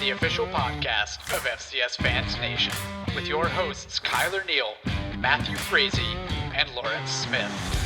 the official podcast of FCS Fans Nation, with your hosts Kyler Neal, Matthew Frazee, and Lawrence Smith.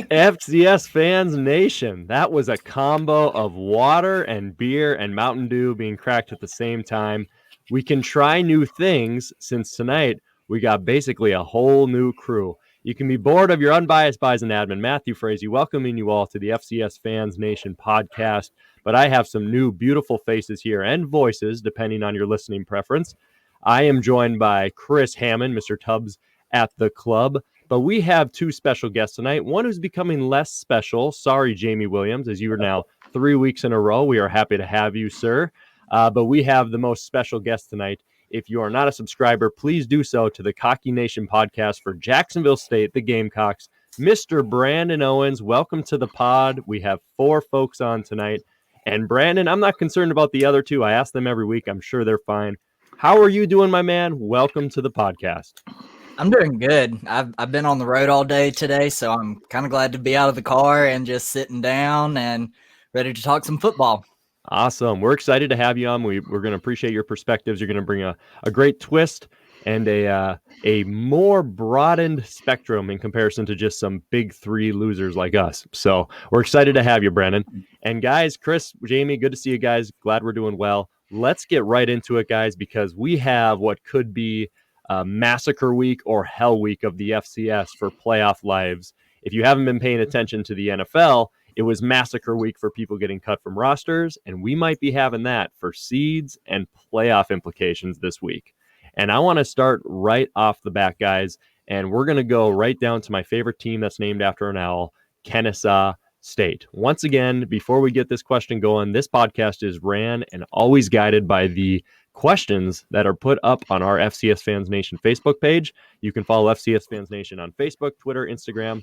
FCS Fans Nation. That was a combo of water and beer and Mountain Dew being cracked at the same time. We can try new things since tonight we got basically a whole new crew. You can be bored of your unbiased Bison admin, Matthew Frazee, welcoming you all to the FCS Fans Nation podcast. But I have some new beautiful faces here and voices, depending on your listening preference. I am joined by Chris Hammond, Mr. Tubbs at the club. But we have two special guests tonight. One who's becoming less special. Sorry, Jamie Williams, as you are now 3 weeks in a row. We are happy to have you, sir. But we have the most special guest tonight. If you are not a subscriber, please do so to the Cocky Nation podcast for Jacksonville State, the Gamecocks. Mr. Brandon Owens, welcome to the pod. We have 4 folks on tonight. And Brandon, I'm not concerned about the other 2. I ask them every week. I'm sure they're fine. How are you doing, my man? Welcome to the podcast. I'm doing good. I've been on the road all day today, so I'm kind of glad to be out of the car and just sitting down and ready to talk some football. Awesome. We're excited to have you on. We're going to appreciate your perspectives. You're going to bring a great twist and a more broadened spectrum in comparison to just some big 3 losers like us. So we're excited to have you, Brandon. And guys, Chris, Jamie, good to see you guys. Glad we're doing well. Let's get right into it, guys, because we have what could be Massacre week or hell week of the FCS for playoff lives. If you haven't been paying attention to the NFL, it was Massacre week for people getting cut from rosters, and we might be having that for seeds and playoff implications this week. And I want to start right off the bat, guys, and we're going to go right down to my favorite team that's named after an owl, Kennesaw State. Once again, before we get this question going, this podcast is ran and always guided by the questions that are put up on our FCS Fans Nation Facebook page. You can follow FCS Fans Nation on Facebook, Twitter, Instagram,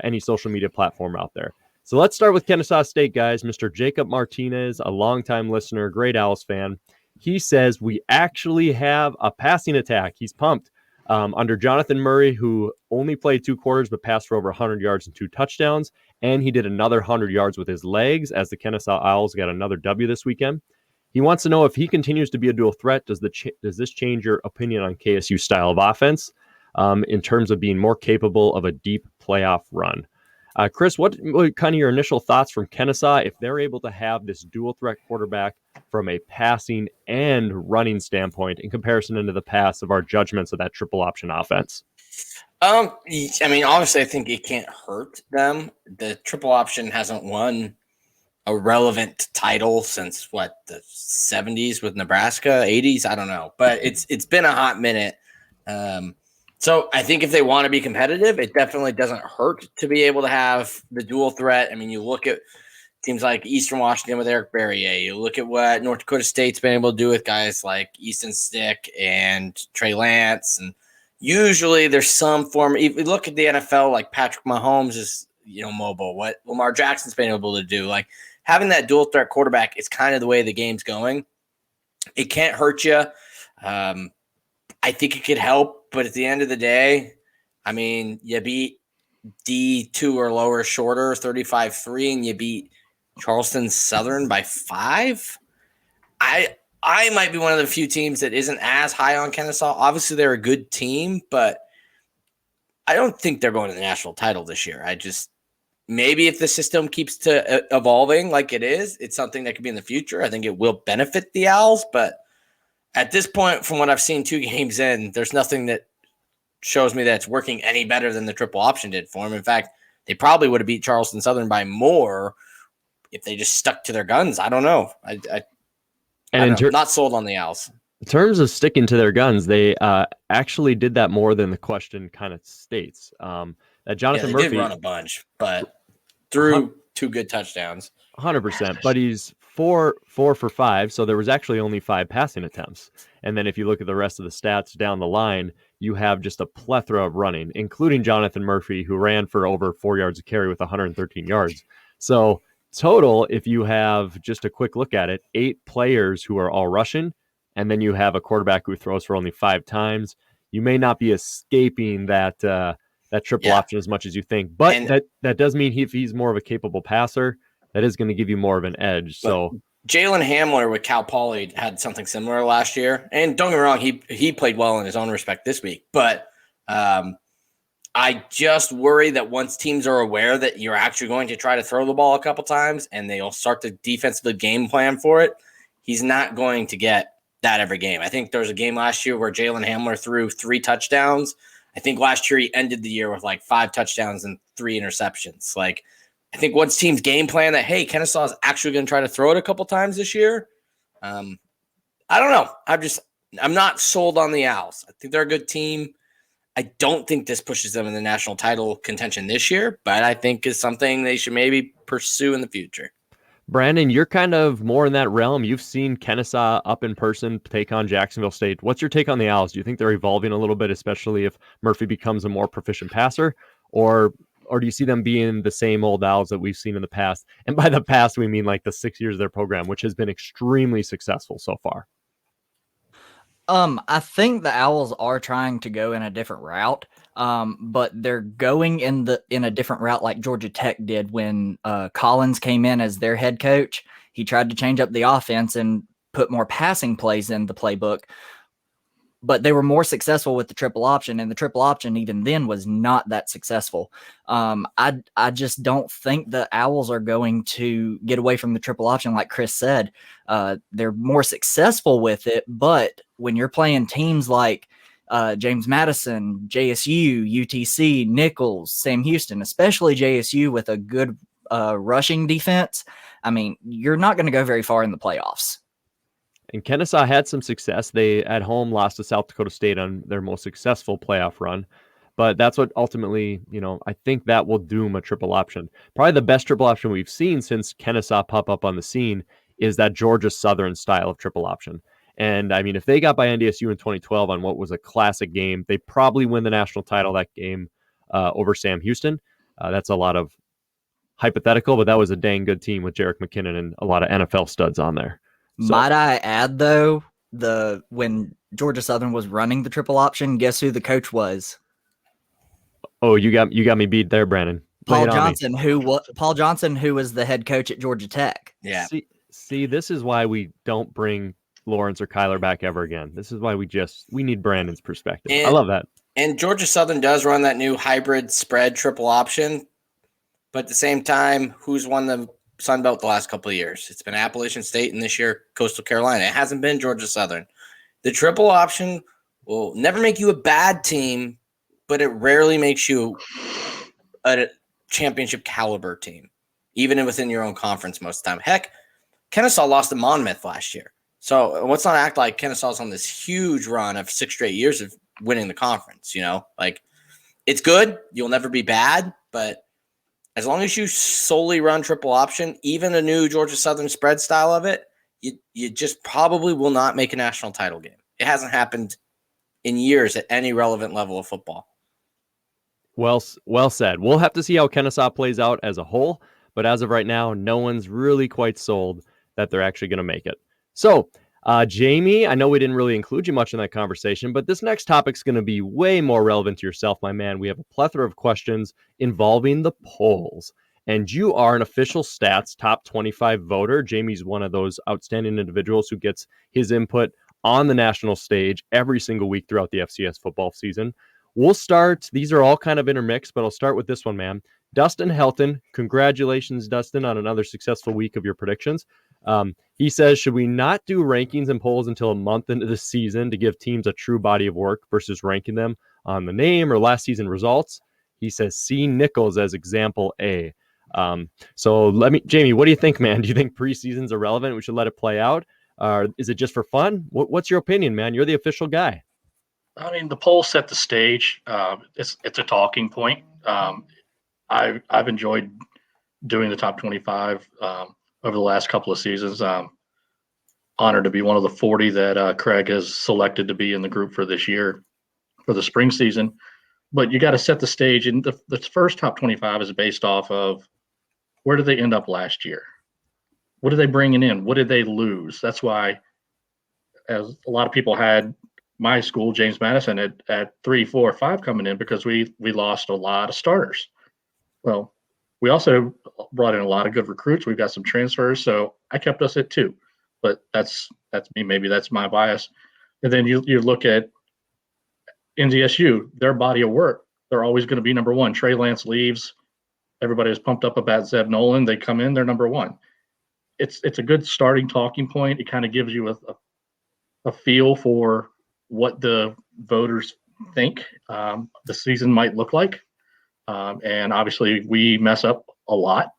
any social media platform out there. So let's start with Kennesaw State, guys. Mr. Jacob Martinez, a longtime listener, great Owls fan. He says we actually have a passing attack. He's pumped. Under Jonathan Murray, who only played 2 quarters but passed for over 100 yards and 2 touchdowns, and he did another 100 yards with his legs as the Kennesaw Owls got another W this weekend. He wants to know if he continues to be a dual threat, does this change your opinion on KSU's style of offense in terms of being more capable of a deep playoff run? Chris, what kind of your initial thoughts from Kennesaw if they're able to have this dual threat quarterback from a passing and running standpoint in comparison into the past of our judgments of that triple option offense? I mean, obviously, I think it can't hurt them. The triple option hasn't won a relevant title since the 70s with Nebraska, 80s, I don't know, but it's been a hot minute. So I think if they want to be competitive, it definitely doesn't hurt to be able to have the dual threat. I mean, you look at teams like Eastern Washington with Eric Berrier. You look at what North Dakota State's been able to do with guys like Easton Stick and Trey Lance, and usually there's some form. If you look at the NFL, like Patrick Mahomes is mobile. What Lamar Jackson's been able to do, like having that dual threat quarterback is kind of the way the game's going. It can't hurt you. I think it could help, but at the end of the day, I mean, you beat D2 or lower shorter 35-3, and you beat Charleston Southern by 5. I might be one of the few teams that isn't as high on Kennesaw. Obviously, they're a good team, but I don't think they're going to the national title this year. Maybe if the system keeps to evolving like it is, it's something that could be in the future. I think it will benefit the Owls, but at this point, from what I've seen 2 games in, there's nothing that shows me that it's working any better than the triple option did for them. In fact, they probably would have beat Charleston Southern by more if they just stuck to their guns. I don't know. I'm not sold on the Owls. In terms of sticking to their guns, they actually did that more than the question kind of states. Jonathan Murphy did run a bunch, but threw 2 good touchdowns. 100%, but he's 4 for 5, so there was actually only 5 passing attempts. And then if you look at the rest of the stats down the line, you have just a plethora of running, including Jonathan Murphy, who ran for over 4 yards a carry with 113 yards. So total, if you have just a quick look at it, 8 players who are all rushing, and then you have a quarterback who throws for only 5 times, you may not be escaping that triple option as much as you think. But that does mean if he's more of a capable passer, that is going to give you more of an edge. So Jalen Hamler with Cal Poly had something similar last year. And don't get me wrong, he played well in his own respect this week. But I just worry that once teams are aware that you're actually going to try to throw the ball a couple times and they'll start to defensively game plan for it, he's not going to get that every game. I think there was a game last year where Jalen Hamler threw 3 touchdowns. I think last year he ended the year with like 5 touchdowns and 3 interceptions. Like, I think once teams game plan that, hey, Kennesaw is actually going to try to throw it a couple times this year. I don't know. I'm not sold on the Owls. I think they're a good team. I don't think this pushes them in the national title contention this year, but I think is something they should maybe pursue in the future. Brandon, you're kind of more in that realm. You've seen Kennesaw up in person take on Jacksonville State. What's your take on the Owls? Do you think they're evolving a little bit, especially if Murphy becomes a more proficient passer, or do you see them being the same old Owls that we've seen in the past? And by the past, we mean like the 6 years of their program, which has been extremely successful so far. I think the Owls are trying to go in a different route, but they're going in a different route like Georgia Tech did when Collins came in as their head coach. He tried to change up the offense and put more passing plays in the playbook, but they were more successful with the triple option, and the triple option even then was not that successful. I just don't think the Owls are going to get away from the triple option. Like Chris said, they're more successful with it, but when you're playing teams like James Madison, JSU, UTC, Nichols, Sam Houston, especially JSU with a good rushing defense, I mean, you're not going to go very far in the playoffs. And Kennesaw had some success. They, at home, lost to South Dakota State on their most successful playoff run. But that's what ultimately, I think that will doom a triple option. Probably the best triple option we've seen since Kennesaw pop up on the scene is that Georgia Southern style of triple option. And, I mean, if they got by NDSU in 2012 on what was a classic game, they probably win the national title that game over Sam Houston. That's a lot of hypothetical, but that was a dang good team with Jerick McKinnon and a lot of NFL studs on there. So, might I add, though, when Georgia Southern was running the triple option, guess who the coach was? Oh, you got me beat there, Brandon. Paul Johnson, who was the head coach at Georgia Tech. Yeah. See, this is why we don't bring Lawrence or Kyler back ever again. This is why we need Brandon's perspective. I love that. And Georgia Southern does run that new hybrid spread triple option, but at the same time, who's won the Sun Belt the last couple of years? It's been Appalachian State, and this year Coastal Carolina. It hasn't been Georgia Southern. The triple option will never make you a bad team, but it rarely makes you a championship caliber team, even within your own conference most of the time. Heck, Kennesaw lost to Monmouth last year. So let's not act like Kennesaw's on this huge run of 6 straight years of winning the conference. Like, it's good. You'll never be bad, but as long as you solely run triple option, even a new Georgia Southern spread style of it, you just probably will not make a national title game. It hasn't happened in years at any relevant level of football. Well said. We'll have to see how Kennesaw plays out as a whole, but as of right now, no one's really quite sold that they're actually going to make it. So, Jamie, I know we didn't really include you much in that conversation, but this next topic's going to be way more relevant to yourself, my man. We have a plethora of questions involving the polls, and you are an official stats top 25 voter. Jamie's one of those outstanding individuals who gets his input on the national stage every single week throughout the FCS football season. We'll start. These are all kind of intermixed, but I'll start with this one, man. Dustin Helton. Congratulations, Dustin, on another successful week of your predictions. He says, should we not do rankings and polls until a month into the season to give teams a true body of work versus ranking them on the name or last season results? He says, see Nichols as example A. So Jamie, what do you think, man? Do you think preseason's irrelevant? We should let it play out? Is it just for fun? What's your opinion, man? You're the official guy. I mean, the poll set the stage. It's a talking point. I've enjoyed doing the top 25 over the last couple of seasons. Honored to be one of the 40 that Craig has selected to be in the group for this year for the spring season. But you got to set the stage, and the first top 25 is based off of where did they end up last year? What are they bringing in? What did they lose? That's why, as a lot of people had my school, James Madison, at 3, 4, 5 coming in because we lost a lot of starters. Well, we also brought in a lot of good recruits. We've got some transfers, so I kept us at 2. But that's me. Maybe that's my bias. And then you look at NDSU, their body of work. They're always going to be number 1. Trey Lance leaves. Everybody is pumped up about Zeb Nolan. They come in, they're number 1. It's a good starting talking point. It kind of gives you a feel for what the voters think the season might look like. And obviously, we mess up a lot.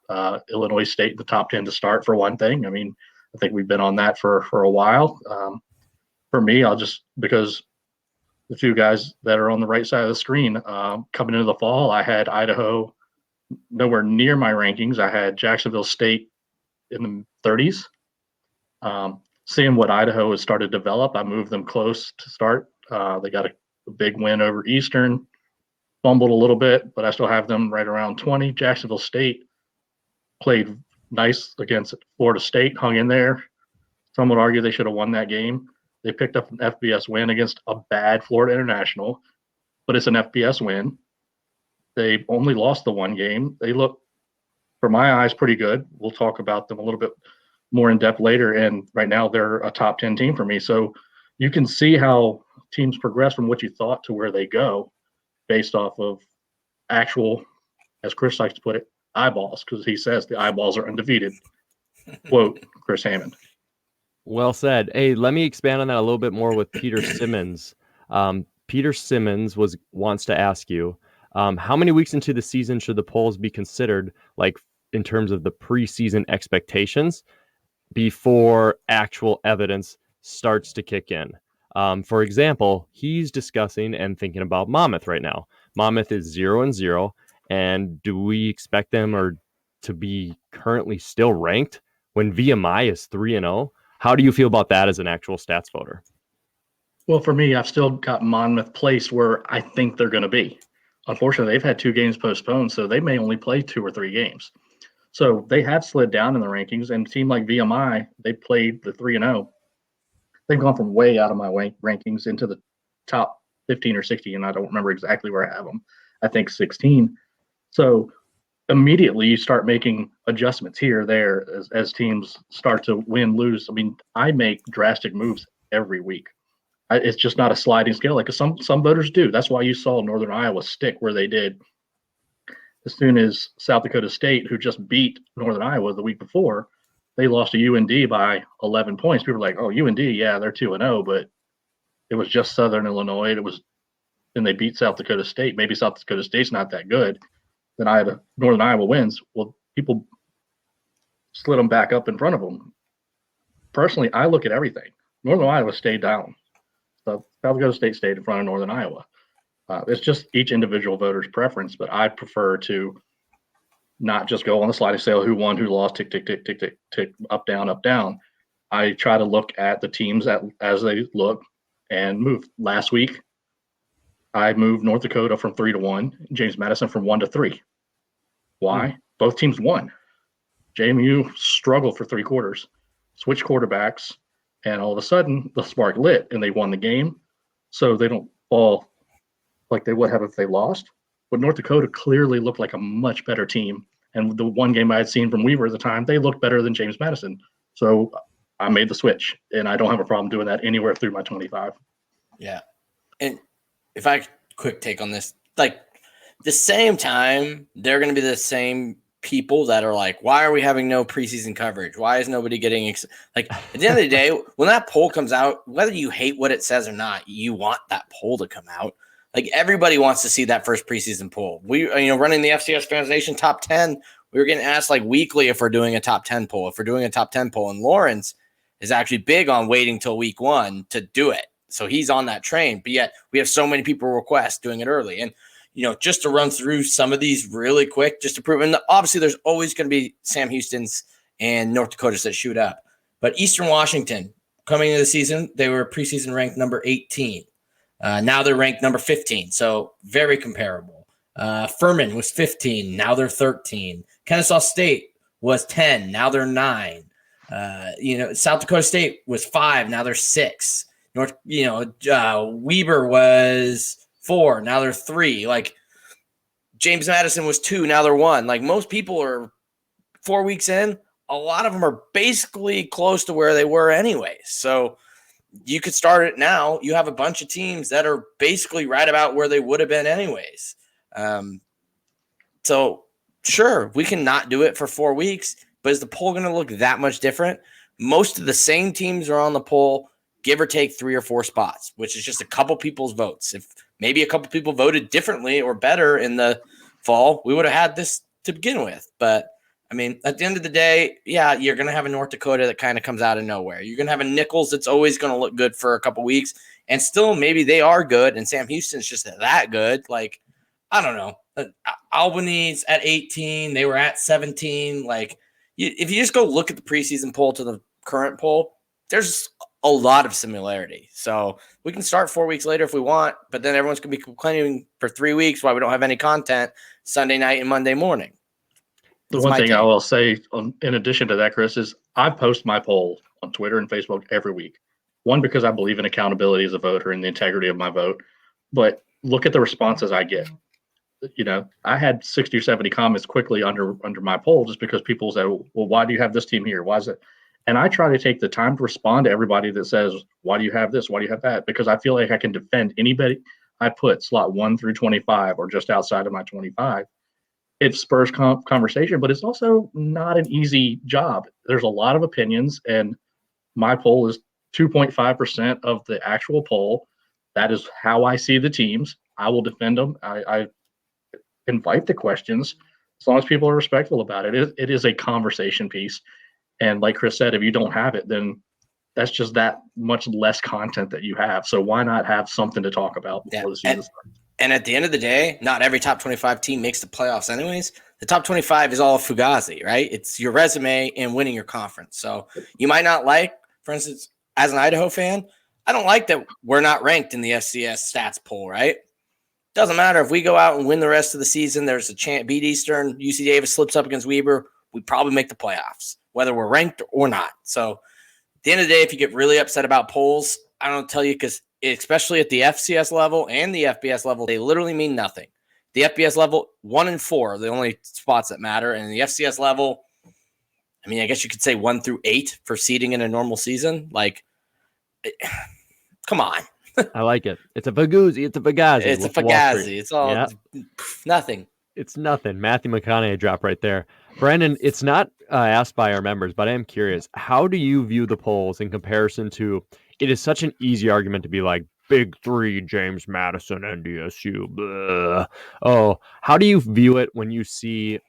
Illinois State in the top 10 to start, for one thing. I mean, I think we've been on that for a while. For me, because the 2 guys that are on the right side of the screen coming into the fall, I had Idaho nowhere near my rankings. I had Jacksonville State in the 30s. Seeing what Idaho has started to develop, I moved them close to start. They got a big win over Eastern, fumbled a little bit, but I still have them right around 20. Jacksonville State played nice against Florida State, hung in there. Some would argue they should have won that game. They picked up an FBS win against a bad Florida International, but it's an FBS win. They only lost the 1 game. They look, for my eyes, pretty good. We'll talk about them a little bit more in depth later. And right now they're a top 10 team for me. So you can see how teams progress from what you thought to where they go based off of actual, as Chris likes to put it, eyeballs, because he says the eyeballs are undefeated. Quote, Chris Hammond. Well said. Hey, let me expand on that a little bit more with Peter Simmons. Peter Simmons wants to ask you, how many weeks into the season should the polls be considered, like in terms of the preseason expectations, before actual evidence starts to kick in? For example, he's discussing and thinking about Monmouth right now. Monmouth is 0-0, and do we expect them to be currently still ranked when VMI is 3-0? How do you feel about that as an actual stats voter? Well, for me, I've still got Monmouth placed where I think they're going to be. Unfortunately, they've had 2 games postponed, so they may only play 2 or 3 games. So they have slid down in the rankings, and a team like VMI, they played the 3-0. They've gone from way out of my rankings into the top 15 or 16, and I don't remember exactly where I have them. I think 16. So immediately you start making adjustments here, there, as teams start to win, lose. I mean, I make drastic moves every week. It's just not a sliding scale like some voters do. That's why you saw Northern Iowa stick where they did. As soon as South Dakota State, who just beat Northern Iowa the week before, they lost to UND by 11 points. People were like, oh, UND, yeah, they're 2-0, but it was just Southern Illinois. Then they beat South Dakota State. Maybe South Dakota State's not that good. Then Northern Iowa wins. Well, people slid them back up in front of them. Personally, I look at everything. Northern Iowa stayed down. So South Dakota State stayed in front of Northern Iowa. It's just each individual voter's preference, but I prefer to not just go on the sliding scale, who won, who lost, tick, tick, tick, tick, tick, tick, up, down, up, down. I try to look at the teams as they look and move. Last week, I moved North Dakota from 3-1, James Madison from 1-3. Why? Both teams won. JMU struggled for 3 quarters, switched quarterbacks, and all of a sudden the spark lit and they won the game. So they don't fall like they would have if they lost. But North Dakota clearly looked like a much better team. And the one game I had seen from Weaver at the time, they looked better than James Madison. So I made the switch, and I don't have a problem doing that anywhere through my 25. Yeah. And if I quick take on this, like the same time, they're going to be the same people that are like, why are we having no preseason coverage? Why is nobody getting like at the end of the day, when that poll comes out, whether you hate what it says or not, you want that poll to come out. Like everybody wants to see that first preseason poll. We, running the FCS Fans Nation top 10, we were getting asked like weekly if we're doing a top 10 poll, and Lawrence is actually big on waiting till week 1 to do it. So he's on that train, but yet we have so many people request doing it early. And, just to run through some of these really quick, just to prove, and obviously there's always going to be Sam Houston's and North Dakota's that shoot up. But Eastern Washington, coming into the season, they were preseason ranked number 18. Now they're ranked number 15, so very comparable. Furman was 15. Now they're 13. Kennesaw State was 10. Now they're 9. South Dakota State was 5. Now they're 6. Weber was 4. Now they're 3. Like James Madison was 2. Now they're 1. Like most people are 4 weeks in. A lot of them are basically close to where they were anyways. So you could start it now. You have a bunch of teams that are basically right about where they would have been anyways. So sure, we can not do it for 4 weeks, but is the poll going to look that much different? Most of the same teams are on the poll, give or take 3 or 4 spots, which is just a couple people's votes. If maybe a couple people voted differently or better in the fall, we would have had this to begin with. But I mean, at the end of the day, yeah, you're going to have a North Dakota that kind of comes out of nowhere. You're going to have a Nichols that's always going to look good for a couple weeks. And still, maybe they are good, and Sam Houston's just that good. Like, I don't know. Albany's at 18. They were at 17. Like, if you just go look at the preseason poll to the current poll, there's a lot of similarity. So we can start 4 weeks later if we want, but then everyone's going to be complaining for 3 weeks why we don't have any content Sunday night and Monday morning. The one thing I will say in addition to that, Chris, is I post my poll on Twitter and Facebook every week. One, because I believe in accountability as a voter and the integrity of my vote. But look at the responses I get. I had 60 or 70 comments quickly under my poll just because people said, well, why do you have this team here? Why is it? And I try to take the time to respond to everybody that says, why do you have this? Why do you have that? Because I feel like I can defend anybody I put slot 1 through 25 or just outside of my 25. It spurs conversation, but it's also not an easy job. There's a lot of opinions, and my poll is 2.5% of the actual poll. That is how I see the teams. I will defend them. I invite the questions as long as people are respectful about it. It is a conversation piece. And like Chris said, if you don't have it, then that's just that much less content that you have. So why not have something to talk about before the season starts? And at the end of the day, not every top 25 team makes the playoffs anyways. The top 25 is all Fugazi, right? It's your resume and winning your conference. So you might not like, for instance, as an Idaho fan, I don't like that we're not ranked in the FCS stats poll, right? Doesn't matter if we go out and win the rest of the season. There's a chance, beat Eastern, UC Davis slips up against Weber. We probably make the playoffs, whether we're ranked or not. So at the end of the day, if you get really upset about polls, I don't tell you because especially at the FCS level and the FBS level, they literally mean nothing. The FBS level, 1 and 4 are the only spots that matter. And the FCS level, I mean, I guess you could say 1 through 8 for seeding in a normal season. Like, come on. I like it. It's a Fugazi. It's a Fugazi. It's a Fugazi. It's all nothing. It's nothing. Matthew McConaughey drop right there. Brandon, it's not asked by our members, but I am curious. How do you view the polls in comparison to, it is such an easy argument to be like, Big 3, James Madison, NDSU. Blah. Oh, how do you view it when you see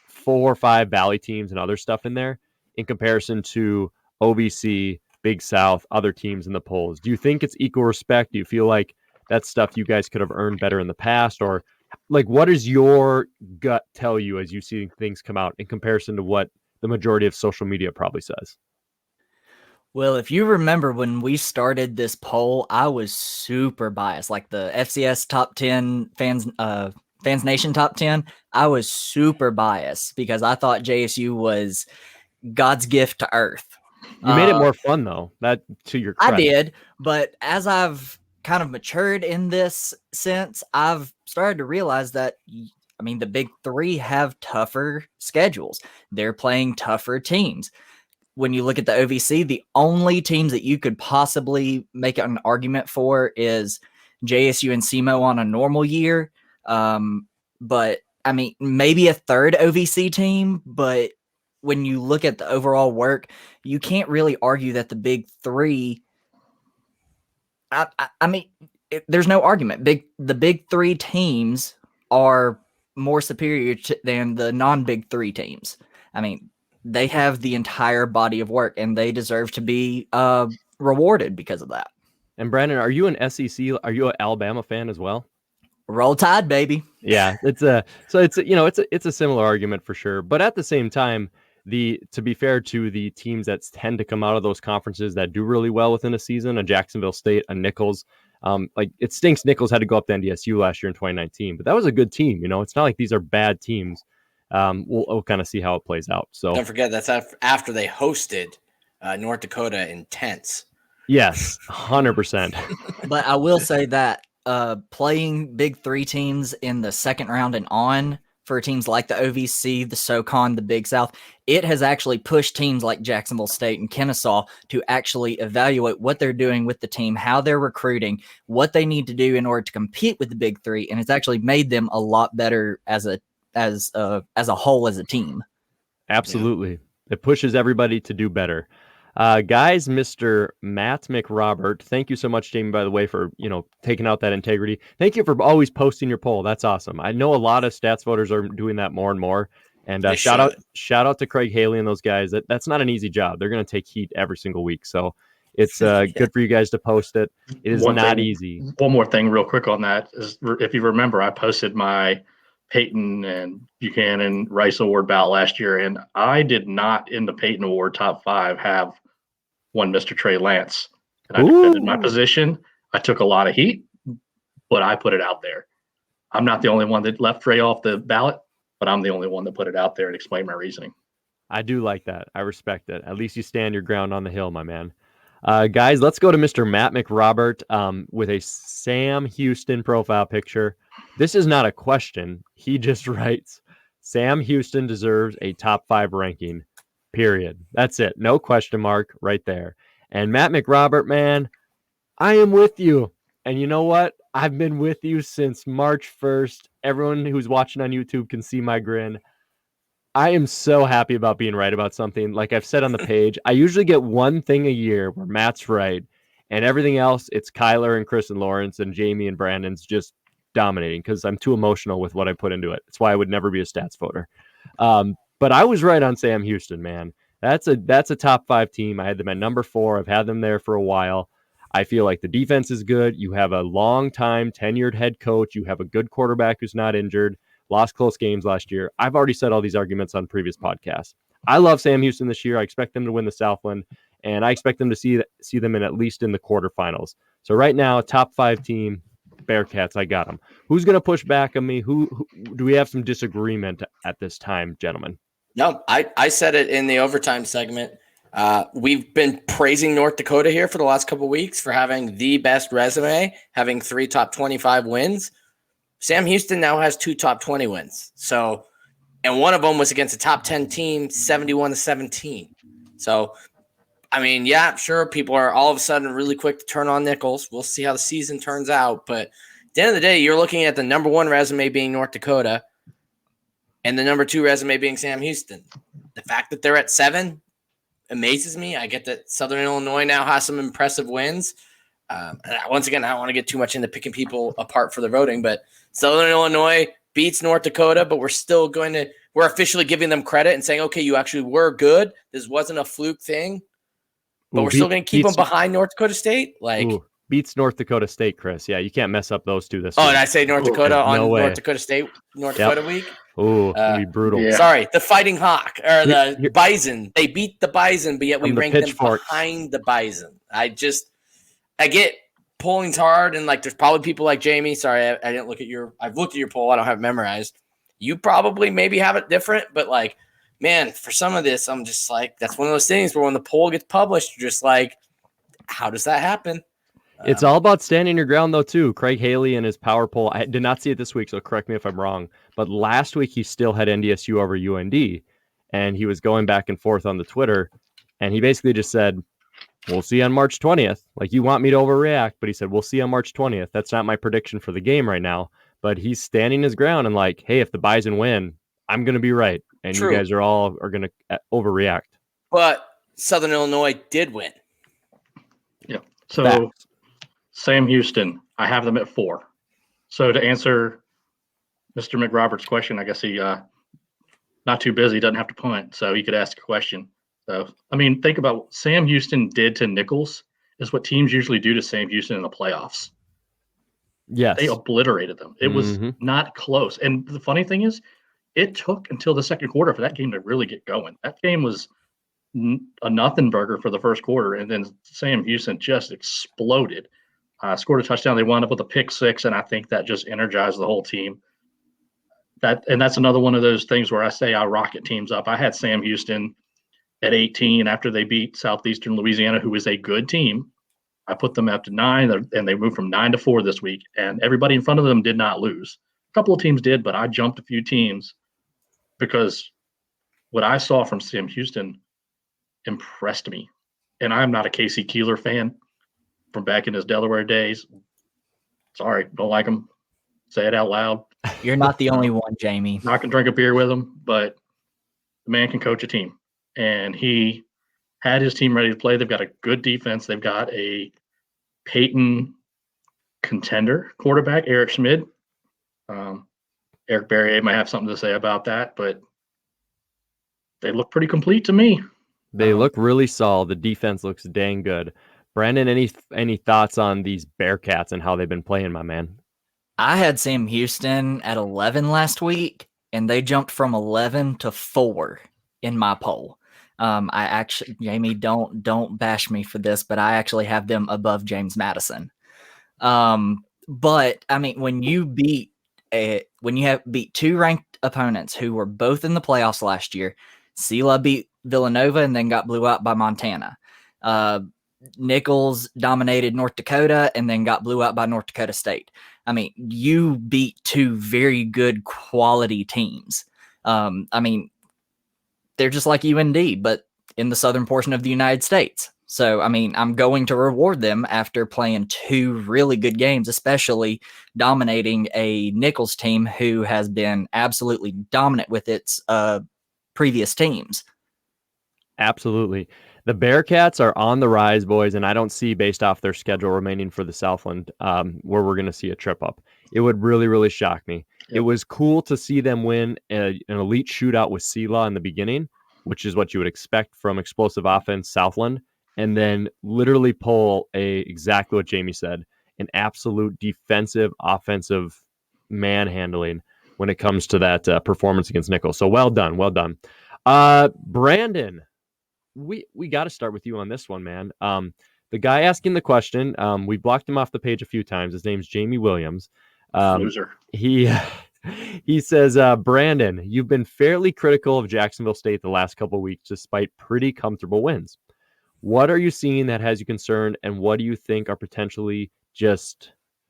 4 or 5 Valley teams and other stuff in there in comparison to OVC, Big South, other teams in the polls? Do you think it's equal respect? Do you feel like that's stuff you guys could have earned better in the past? Or like, what does your gut tell you as you see things come out in comparison to what the majority of social media probably says? Well, if you remember when we started this poll, I was super biased. Like the FCS top 10 Fans Nation top 10, I was super biased because I thought JSU was God's gift to earth. You made it more fun, though. That to your credit. I did, but as I've kind of matured in this sense, I've started to realize that, I mean, the Big 3 have tougher schedules. They're playing tougher teams. When you look at the OVC, the only teams that you could possibly make an argument for is JSU and SEMO on a normal year. But I mean, maybe a third OVC team, but when you look at the overall work, you can't really argue that the Big 3. I mean, there's no argument. The Big 3 teams are more superior than the non-Big 3 teams. I mean, they have the entire body of work, and they deserve to be rewarded because of that. And Brandon, are you an SEC? Are you an Alabama fan as well? Roll Tide, baby. Yeah, it's a similar argument for sure. But at the same time, to be fair to the teams that tend to come out of those conferences that do really well within a season, a Jacksonville State, a Nichols, like it stinks Nichols had to go up to NDSU last year in 2019, but that was a good team. It's not like these are bad teams. we'll kind of see how it plays out. So don't forget that's after they hosted North Dakota in tents. Yes, 100%. But I will say that playing Big Three teams in the second round and on for teams like the OVC, the SoCon, the Big South, it has actually pushed teams like Jacksonville State and Kennesaw to actually evaluate what they're doing with the team, how they're recruiting, what they need to do in order to compete with the Big Three, and it's actually made them a lot better as a whole as a team. Absolutely. Yeah. It pushes everybody to do better. Guys, Mr. Matt McRobert, thank you so much, Jamie, by the way, for, taking out that integrity. Thank you for always posting your poll. That's awesome. I know a lot of stats voters are doing that more and more. And shout out to Craig Haley and those guys. That's not an easy job. They're going to take heat every single week. So it's good for you guys to post it. It is not easy. One more thing real quick on that is, if you remember, I posted my Peyton and Buchanan Rice Award bout last year, and I did not, in the Peyton Award top 5, have one Mr. Trey Lance. And I defended my position. I took a lot of heat, but I put it out there. I'm not the only one that left Trey off the ballot, but I'm the only one that put it out there and explained my reasoning. I do like that. I respect it. At least you stand your ground on the hill, my man. Guys, let's go to Mr. Matt McRobert with a Sam Houston profile picture. This is not a question. He just writes, Sam Houston deserves a top 5 ranking, period. That's it. No question mark right there. And Matt McRobert, man, I am with you. And you know what? I've been with you since March 1st. Everyone who's watching on YouTube can see my grin. I am so happy about being right about something. Like I've said on the page, I usually get one thing a year where Matt's right, and everything else, it's Kyler and Chris and Lawrence and Jamie and Brandon's just dominating because I'm too emotional with what I put into it. That's why I would never be a stats voter. But I was right on Sam Houston, man. That's a top 5 team. I had them at number 4. I've had them there for a while. I feel like the defense is good. You have a long time tenured head coach. You have a good quarterback who's not injured. Lost close games last year. I've already said all these arguments on previous podcasts. I love Sam Houston this year. I expect them to win the Southland, and I expect them to see them in at least in the quarterfinals. So right now, top 5 team, Bearcats, I got them. Who's going to push back on me? Who do we have some disagreement at this time, gentlemen? No, I said it in the overtime segment. We've been praising North Dakota here for the last couple of weeks for having the best resume, having 3 top 25 wins. Sam Houston now has 2 top 20 wins. So, and one of them was against a top 10 team, 71-17. So, I mean, yeah, sure, people are all of a sudden really quick to turn on Nichols. We'll see how the season turns out. But at the end of the day, you're looking at the number 1 resume being North Dakota and the number 2 resume being Sam Houston. The fact that they're at 7 amazes me. I get that Southern Illinois now has some impressive wins. And once again, I don't want to get too much into picking people apart for the voting, but Southern Illinois beats North Dakota, but we're officially giving them credit and saying, okay, you actually were good. This wasn't a fluke thing, but we're still going to keep them behind North Dakota State. Beats North Dakota State, Chris. Yeah, you can't mess up those two this week. Oh, and I say North Dakota on North Dakota State, North Dakota week. Oh, it'd be brutal. Yeah. Sorry, the Fighting Hawk or the Bison. They beat the Bison, but yet we rank them behind the Bison. I get polling's hard, and there's probably people like Jamie. Sorry, I didn't look at I've looked at your poll. I don't have it memorized. You probably maybe have it different, but man, for some of this, I'm just that's one of those things where when the poll gets published, you're just how does that happen? It's all about standing your ground, though, too. Craig Haley and his power poll. I did not see it this week, so correct me if I'm wrong. But last week, he still had NDSU over UND, and he was going back and forth on the Twitter, and he basically just said, we'll see on March 20th. You want me to overreact, but he said, we'll see on March 20th. That's not my prediction for the game right now, but he's standing his ground and hey, if the Bison win, I'm going to be right. And True. You guys are going to overreact. But Southern Illinois did win. Yeah. So Sam Houston, I have them at 4. So to answer Mr. McRobert's question, I guess he not too busy, doesn't have to punt, so he could ask a question. So, I mean, think about what Sam Houston did to Nichols is what teams usually do to Sam Houston in the playoffs. Yes. They obliterated them. It was not close. And the funny thing is, it took until the second quarter for that game to really get going. That game was a nothing burger for the first quarter, and then Sam Houston just exploded. Scored a touchdown. They wound up with a pick 6, and I think that just energized the whole team. that's another one of those things where I say I rocket teams up. I had Sam Houston at 18 after they beat Southeastern Louisiana, who is a good team. I put them up to 9, and they moved from 9 to 4 this week. And everybody in front of them did not lose. A couple of teams did, but I jumped a few teams because what I saw from Sam Houston impressed me. And I'm not a Casey Keeler fan from back in his Delaware days. Sorry, don't like him. Say it out loud. You're not the only one, Jamie. Not gonna drink a beer with him, but the man can coach a team. And he had his team ready to play. They've got a good defense. They've got a Peyton contender quarterback, Eric Schmid. Eric Barrier might have something to say about that, but they look pretty complete to me. They look really solid. The defense looks dang good. Brandon, any thoughts on these Bearcats and how they've been playing, my man? I had Sam Houston at 11 last week, and they jumped from 11 to 4 in my poll. I actually, Jamie, don't bash me for this, but I actually have them above James Madison. But I mean, when you beat 2 ranked opponents who were both in the playoffs last year, Sela beat Villanova and then got blew out by Montana. Nichols dominated North Dakota and then got blew out by North Dakota State. I mean, you beat 2 very good quality teams. I mean, they're just like UND, but in the southern portion of the United States. So, I mean, I'm going to reward them after playing 2 really good games, especially dominating a Nichols team who has been absolutely dominant with its previous teams. Absolutely. The Bearcats are on the rise, boys, and I don't see, based off their schedule remaining for the Southland, where we're going to see a trip up. It would really, really shock me. Yep. It was cool to see them win an elite shootout with Sela in the beginning, which is what you would expect from explosive offense Southland, and then literally pull exactly what Jamie said, an absolute defensive, offensive manhandling when it comes to that performance against Nichols. So well done, well done. Brandon, we got to start with you on this one, man. The guy asking the question, we blocked him off the page a few times. His name's Jamie Williams. Loser. He says, Brandon, you've been fairly critical of Jacksonville State the last couple of weeks, despite pretty comfortable wins. What are you seeing that has you concerned, and what do you think are potentially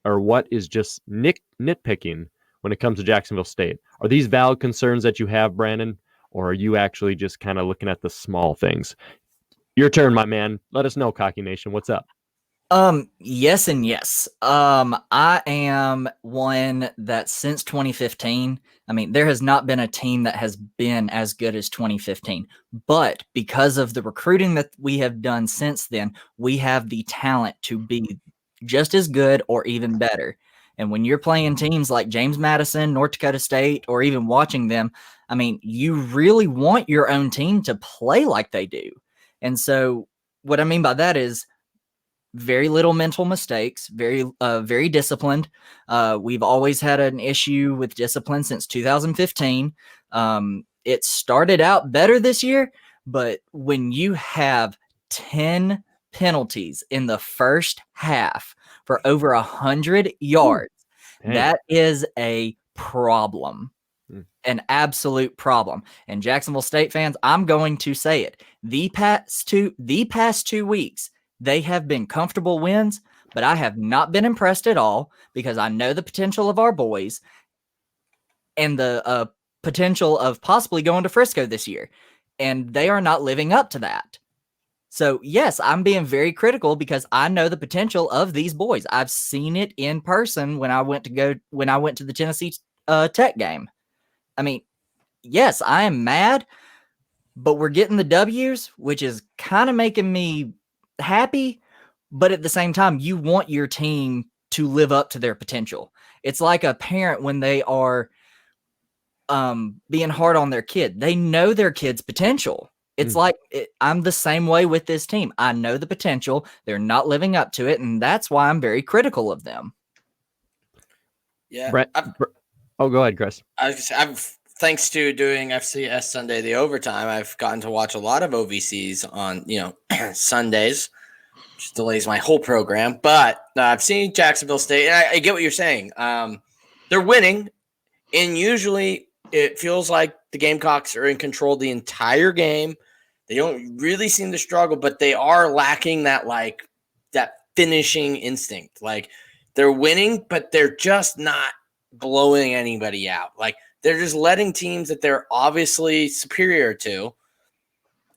what is just nitpicking when it comes to Jacksonville State? Are these valid concerns that you have, Brandon, or are you actually just kind of looking at the small things? Your turn, my man. Let us know, Cocky Nation. What's up? Yes and yes. I am one that since 2015, I mean, there has not been a team that has been as good as 2015, but because of the recruiting that we have done since then, we have the talent to be just as good or even better. And when you're playing teams like James Madison, North Dakota State, or even watching them, I mean, you really want your own team to play like they do. And so what I mean by that is very little mental mistakes, very disciplined. We've always had an issue with discipline since 2015. It started out better this year, but when you have 10 penalties in the first half for over 100 yards, that is a problem. An absolute problem. And Jacksonville State fans, I'm going to say it. The past 2 weeks, they have been comfortable wins, but I have not been impressed at all because I know the potential of our boys and the potential of possibly going to Frisco this year. And they are not living up to that. So yes, I'm being very critical because I know the potential of these boys. I've seen it in person when I went to the Tennessee Tech game. I mean, yes, I am mad, but we're getting the W's, which is kind of making me happy. But at the same time, you want your team to live up to their potential. It's like a parent when they are being hard on their kid. They know their kid's potential. It's like I'm the same way with this team. I know the potential. They're not living up to it, and that's why I'm very critical of them. Yeah. Go ahead, Chris. Thanks to doing FCS Sunday the overtime, I've gotten to watch a lot of OVCs on Sundays, which delays my whole program. But I've seen Jacksonville State, and I get what you're saying. They're winning And usually it feels like the Gamecocks are in control the entire game. They don't really seem to struggle, but they are lacking that finishing instinct. Like they're winning, but they're just not blowing anybody out. Like they're just letting teams that they're obviously superior to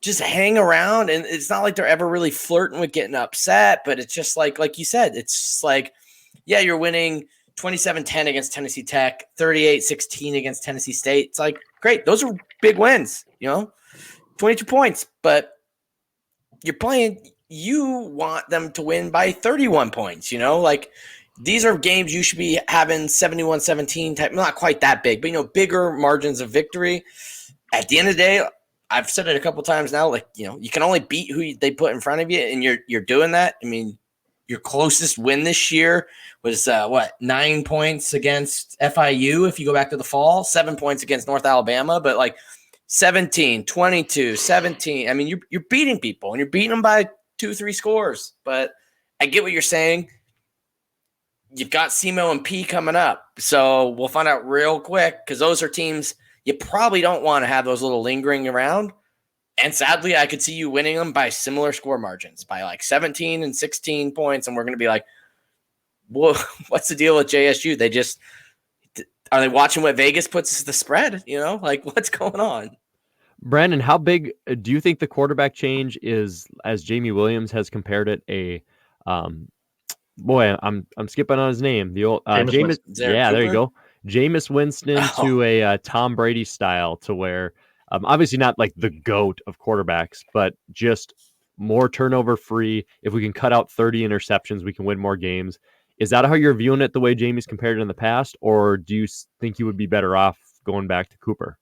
just hang around. And it's not like they're ever really flirting with getting upset, but it's just like you said, it's just like, yeah, you're winning 27-10 against Tennessee Tech, 38-16 against Tennessee State. It's like, great. Those are big wins, 22 points, but you're playing, you want them to win by 31 points, like these are games you should be having 71-17 type, not quite that big, but bigger margins of victory. At the end of the day, I've said it a couple times now, you can only beat who they put in front of you, and you're doing that. I mean, your closest win this year was 9 points against FIU. If you go back to the fall, 7 points against North Alabama, but 17, 22, 17. I mean, you're beating people, and you're beating them by 2-3 scores. But I get what you're saying. You've got SEMO and P coming up, so we'll find out real quick because those are teams you probably don't want to have those little lingering around. And sadly, I could see you winning them by similar score margins, by 17 and 16 points, and we're going to be like, "Whoa, what's the deal with JSU? Are they watching what Vegas puts as the spread? What's going on?" Brandon, how big do you think the quarterback change is, as Jamie Williams has compared it, I'm skipping on his name. The old Jameis. Yeah, there you go. Jameis Winston to a Tom Brady style, to where obviously not like the GOAT of quarterbacks, but just more turnover free. If we can cut out 30 interceptions, we can win more games. Is that how you're viewing it, the way Jamie's compared it in the past, or do you think you would be better off going back to Cooper?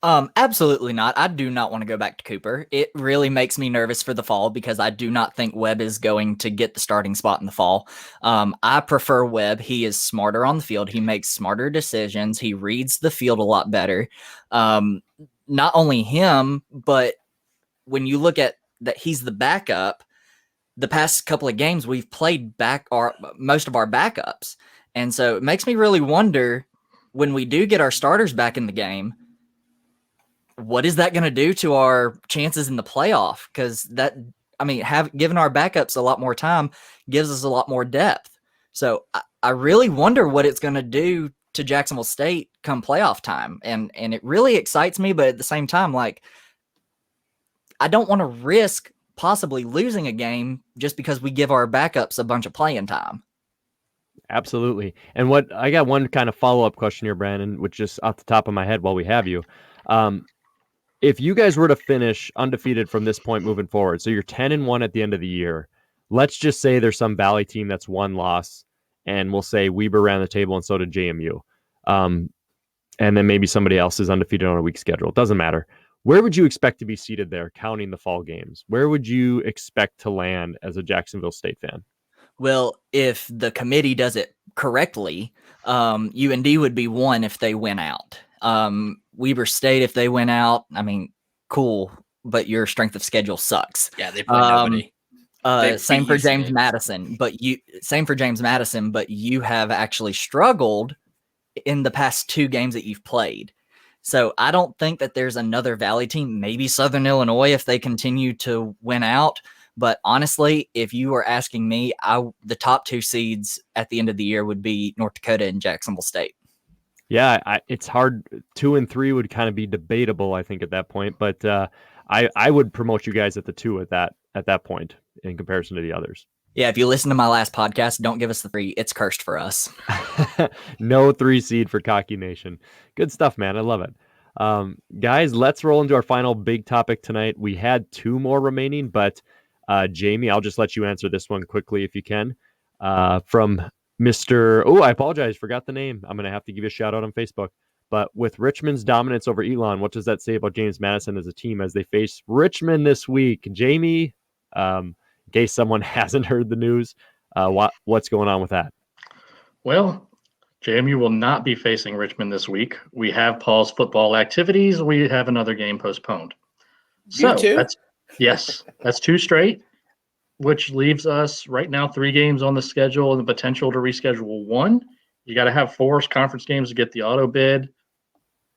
Absolutely not. I do not want to go back to Cooper. It really makes me nervous for the fall because I do not think Webb is going to get the starting spot in the fall. I prefer Webb. He is smarter on the field. He makes smarter decisions. He reads the field a lot better. Not only him, but when you look at that, he's the backup. The past couple of games, we've played most of our backups. And so it makes me really wonder, when we do get our starters back in the game, what is that going to do to our chances in the playoff? Because giving our backups a lot more time gives us a lot more depth. So I really wonder what it's going to do to Jacksonville State come playoff time. And it really excites me, but at the same time, I don't want to risk possibly losing a game just because we give our backups a bunch of playing time. Absolutely. And I got one kind of follow-up question here, Brandon, which just off the top of my head while we have you. If you guys were to finish undefeated from this point moving forward, so you're 10-1 at the end of the year, let's just say there's some Valley team that's one loss, and we'll say Weber ran the table and so did JMU. And then maybe somebody else is undefeated on a weak schedule. It doesn't matter. Where would you expect to be seated there, counting the fall games? Where would you expect to land as a Jacksonville State fan? Well, if the committee does it correctly, UND would be 1 if they win out. Weber State, if they went out, cool, but your strength of schedule sucks. Yeah, they play nobody. Same for James Madison, but you have actually struggled in the past 2 games that you've played. So I don't think that there's another Valley team, maybe Southern Illinois if they continue to win out. But honestly, if you were asking me, the top 2 seeds at the end of the year would be North Dakota and Jacksonville State. Yeah, it's hard. 2 and 3 would kind of be debatable, I think, at that point. But I would promote you guys at the 2 at that point in comparison to the others. Yeah, if you listen to my last podcast, don't give us the 3. It's cursed for us. No 3 seed for Cocky Nation. Good stuff, man. I love it. Guys, let's roll into our final big topic tonight. We had 2 more remaining, but Jamie, I'll just let you answer this one quickly if you can. From Mr. Oh, I apologize. Forgot the name. I'm going to have to give you a shout out on Facebook. But with Richmond's dominance over Elon, what does that say about James Madison as a team as they face Richmond this week? Jamie, in case someone hasn't heard the news, what's going on with that? Well, JMU will not be facing Richmond this week. We have paused football activities. We have another game postponed. You too? That's 2 straight, which leaves us right now 3 games on the schedule and the potential to reschedule 1 you got to have 4 conference games to get the auto bid,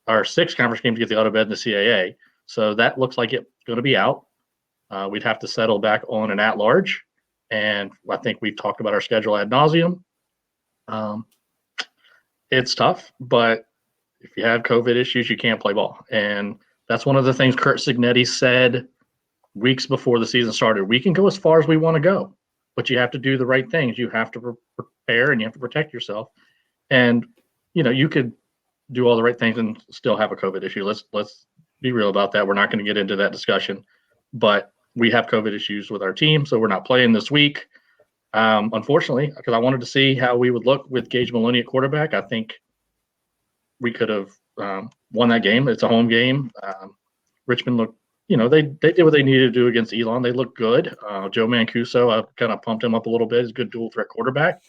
or 6 conference games to get the auto bid in the CAA. So that looks like it's going to be out. We'd have to settle back on an at-large, and I think we've talked about our schedule ad nauseum. It's tough, but if you have COVID issues, you can't play ball. And that's one of the things Kurt Signetti said weeks before the season started. We can go as far as we want to go, but you have to do the right things. You have to prepare and you have to protect yourself. And, you could do all the right things and still have a COVID issue. Let's be real about that. We're not going to get into that discussion, but we have COVID issues with our team, so we're not playing this week. Unfortunately, because I wanted to see how we would look with Gage Maloney at quarterback. I think we could have won that game. It's a home game. Richmond looked, they did what they needed to do against Elon. They looked good. Joe Mancuso, I kind of pumped him up a little bit. He's a good dual threat quarterback.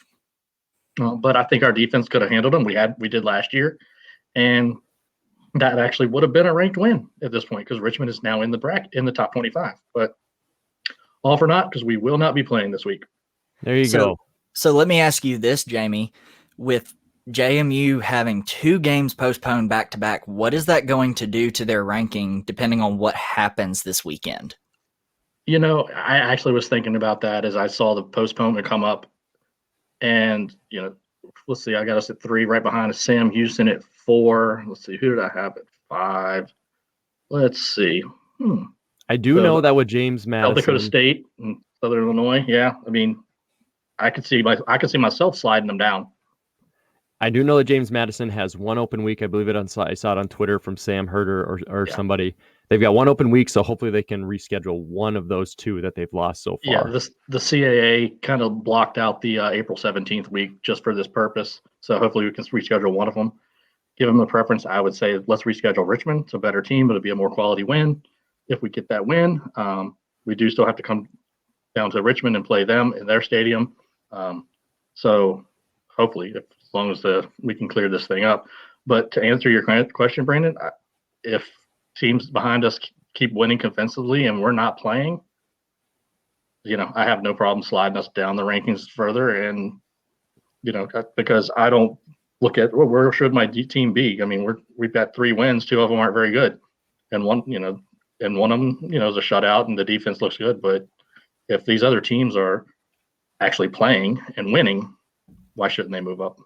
But I think our defense could have handled them. We did last year, and that actually would have been a ranked win at this point because Richmond is now in the top 25. But all for naught because we will not be playing this week. There you go. So let me ask you this, Jamie. With JMU having 2 games postponed back to back, what is that going to do to their ranking depending on what happens this weekend? I actually was thinking about that as I saw the postponement come up. And, let's see, I got us at 3 right behind Sam Houston at 4. Let's see, who did I have at 5? Let's see. I do know that with James Madison. Dakota State and Southern Illinois. Yeah. I mean, I could see myself sliding them down. I do know that James Madison has 1 open week. I believe I saw it on Twitter from Sam Herder or somebody. They've got 1 open week, so hopefully they can reschedule one of those 2 that they've lost so far. Yeah, the CAA kind of blocked out the April 17th week just for this purpose. So hopefully we can reschedule one of them. Give them a preference. I would say let's reschedule Richmond. It's a better team, but it'll be a more quality win. If we get that win, we do still have to come down to Richmond and play them in their stadium. So hopefully, as long as we can clear this thing up. But to answer your question, Brandon, if teams behind us keep winning convincingly and we're not playing, I have no problem sliding us down the rankings further. And, because I don't look at, well, where should my team be? I mean, we've got 3 wins, 2 of them aren't very good. And one of them, is a shutout and the defense looks good. But if these other teams are actually playing and winning, why shouldn't they move up?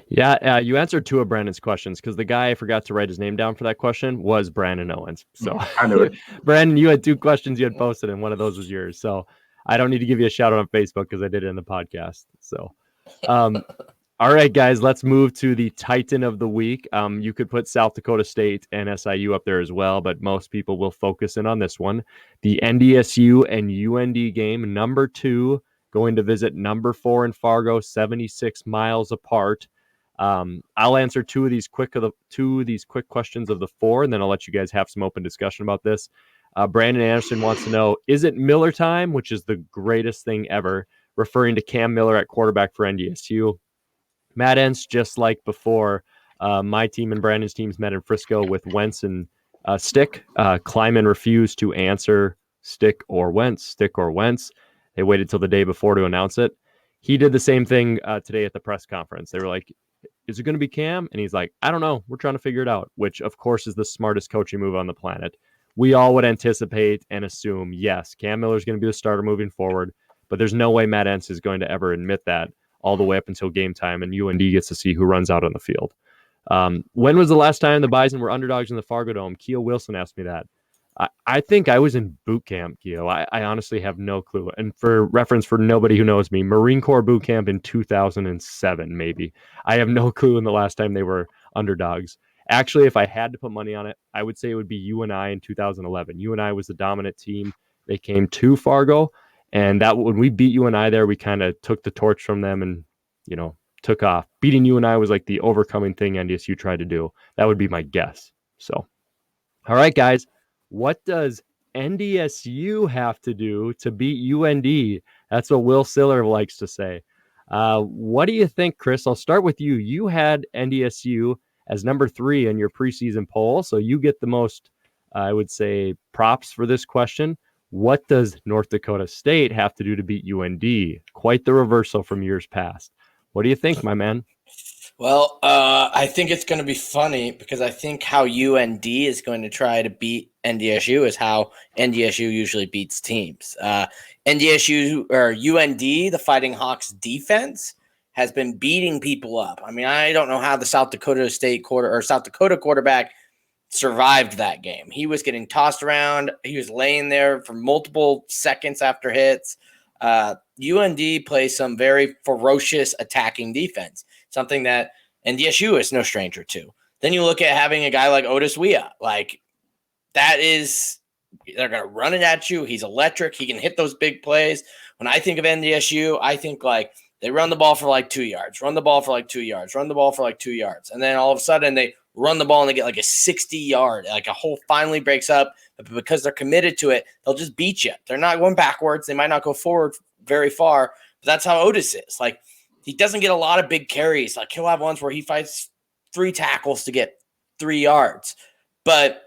Yeah, you answered 2 of Brandon's questions because the guy I forgot to write his name down for that question was Brandon Owens. So I knew it. Brandon, you had 2 questions you had posted, and one of those was yours. So I don't need to give you a shout out on Facebook because I did it in the podcast. So, all right, guys, let's move to the Titan of the week. You could put South Dakota State and SIU up there as well, but most people will focus in on this one. The NDSU and UND game, number 2, going to visit number 4 in Fargo, 76 miles apart. I'll answer 2 of these quick questions of the 4, and then I'll let you guys have some open discussion about this. Brandon Anderson wants to know, is it Miller time, which is the greatest thing ever, referring to Cam Miller at quarterback for NDSU. Matt Entz, just like before, my team and Brandon's teams met in Frisco with Wentz and Stick. Kleiman refused to answer Stick or Wentz. They waited till the day before to announce it. He did the same thing today at the press conference. They were like, is it going to be Cam? And he's like, I don't know. We're trying to figure it out, which, of course, is the smartest coaching move on the planet. We all would anticipate and assume, yes, Cam Miller is going to be the starter moving forward, but there's no way Matt Entz is going to ever admit that all the way up until game time, and UND gets to see who runs out on the field. When was the last time the Bison were underdogs in the Fargo Dome? Keo Wilson asked me that. I think I was in boot camp, Keo. I honestly have no clue. And for reference, for nobody who knows me, Marine Corps boot camp in 2007, maybe. I have no clue when the last time they were underdogs. Actually, if I had to put money on it, I would say it would be UNI in 2011. UNI was the dominant team. They came to Fargo, and that when we beat UNI there, we kind of took the torch from them and, took off. Beating UNI was like the overcoming thing NDSU tried to do. That would be my guess. So, all right, guys. What does NDSU have to do to beat UND? That's what Will Siller likes to say. What do you think, Chris? I'll start with you. You had NDSU as number 3 in your preseason poll, so you get the most, I would say, props for this question. What does North Dakota State have to do to beat UND? Quite the reversal from years past. What do you think, my man? Well, I think it's going to be funny because I think how UND is going to try to beat NDSU is how NDSU usually beats teams. NDSU or UND, the Fighting Hawks defense, has been beating people up. I mean, I don't know how the South Dakota quarterback survived that game. He was getting tossed around. He was laying there for multiple seconds after hits. UND plays some very ferocious attacking defense, something that NDSU is no stranger to. Then you look at having a guy like Otis Weah, like that is, they're going to run it at you. He's electric. He can hit those big plays. When I think of NDSU, I think like they run the ball for like 2 yards, run the ball for like 2 yards, run the ball for like 2 yards. And then all of a sudden they run the ball and they get like a 60-yard, like a hole finally breaks up. But because they're committed to it, they'll just beat you. They're not going backwards. They might not go forward very far, but that's how Otis is. Like, he doesn't get a lot of big carries. Like, he'll have ones where he fights 3 tackles to get 3 yards. But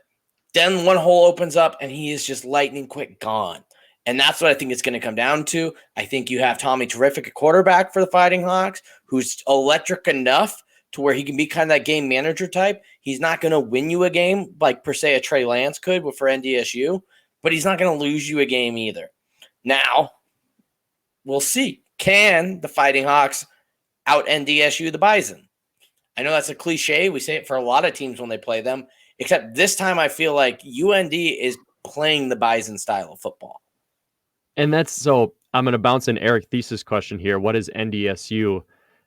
then one hole opens up and he is just lightning quick gone. And that's what I think it's going to come down to. I think you have Tommy Terrific, a quarterback for the Fighting Hawks, who's electric enough to where he can be kind of that game manager type. He's not going to win you a game like, per se, a Trey Lance could for NDSU, but he's not going to lose you a game either. Now, we'll see. Can the Fighting Hawks out NDSU the Bison? I know that's a cliche. We say it for a lot of teams when they play them, except this time I feel like UND is playing the Bison style of football. And that's so I'm going to bounce in Eric Thesis question here. What is NDSU?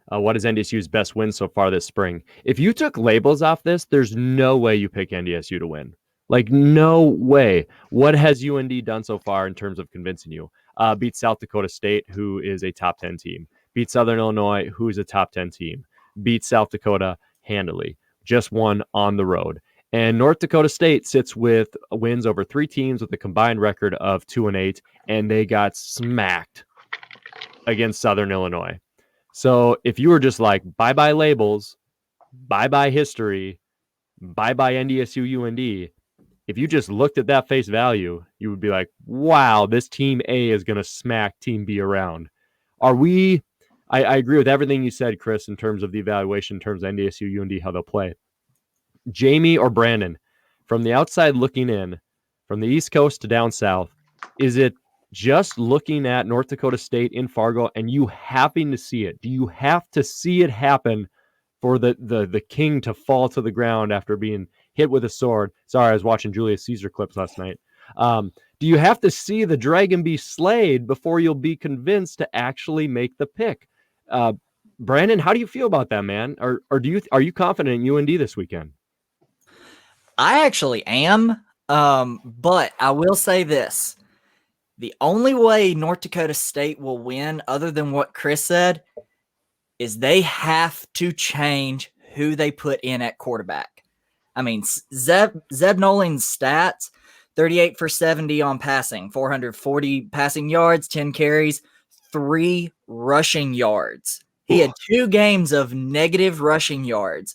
What is NDSU's best win so far this spring? If you took labels off this, there's no way you pick NDSU to win. Like, no way. What has UND done so far in terms of convincing you? Beat South Dakota State, who is a top 10 team. Beat Southern Illinois, who is a top 10 team. Beat South Dakota handily. Just won on the road. And North Dakota State sits with wins over 3 teams with a combined record of 2-8, and they got smacked against Southern Illinois. So if you were just like, bye-bye labels, bye-bye history, bye-bye NDSU UND, if you just looked at that face value, you would be like, wow, this Team A is going to smack Team B around. Are we... I agree with everything you said, Chris, in terms of the evaluation, in terms of NDSU UND, how they'll play. Jamie or Brandon, from the outside looking in, from the East Coast to down south, is it just looking at North Dakota State in Fargo and you having to see it? Do you have to see it happen for the king to fall to the ground after being hit with a sword? Sorry, I was watching Julius Caesar clips last night. Do you have to see the dragon be slayed before you'll be convinced to actually make the pick? Brandon, how do you feel about that, man? Or are you confident in UND this weekend? I actually am, but I will say this. The only way North Dakota State will win, other than what Chris said, is they have to change who they put in at quarterback. I mean, Zeb Nolan's stats, 38 for 70 on passing, 440 passing yards, 10 carries, 3 rushing yards. He had 2 games of negative rushing yards.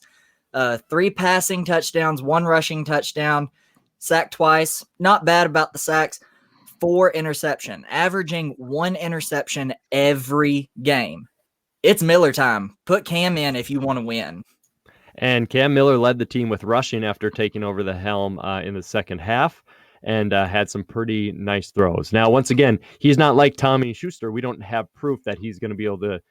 3 passing touchdowns, 1 rushing touchdown, sacked twice. Not bad about the sacks. 4 interception, averaging 1 interception every game. It's Miller time. Put Cam in if you want to win. And Cam Miller led the team with rushing after taking over the helm in the second half and had some pretty nice throws. Now, once again, he's not like Tommy Schuster. We don't have proof that he's going to be able to,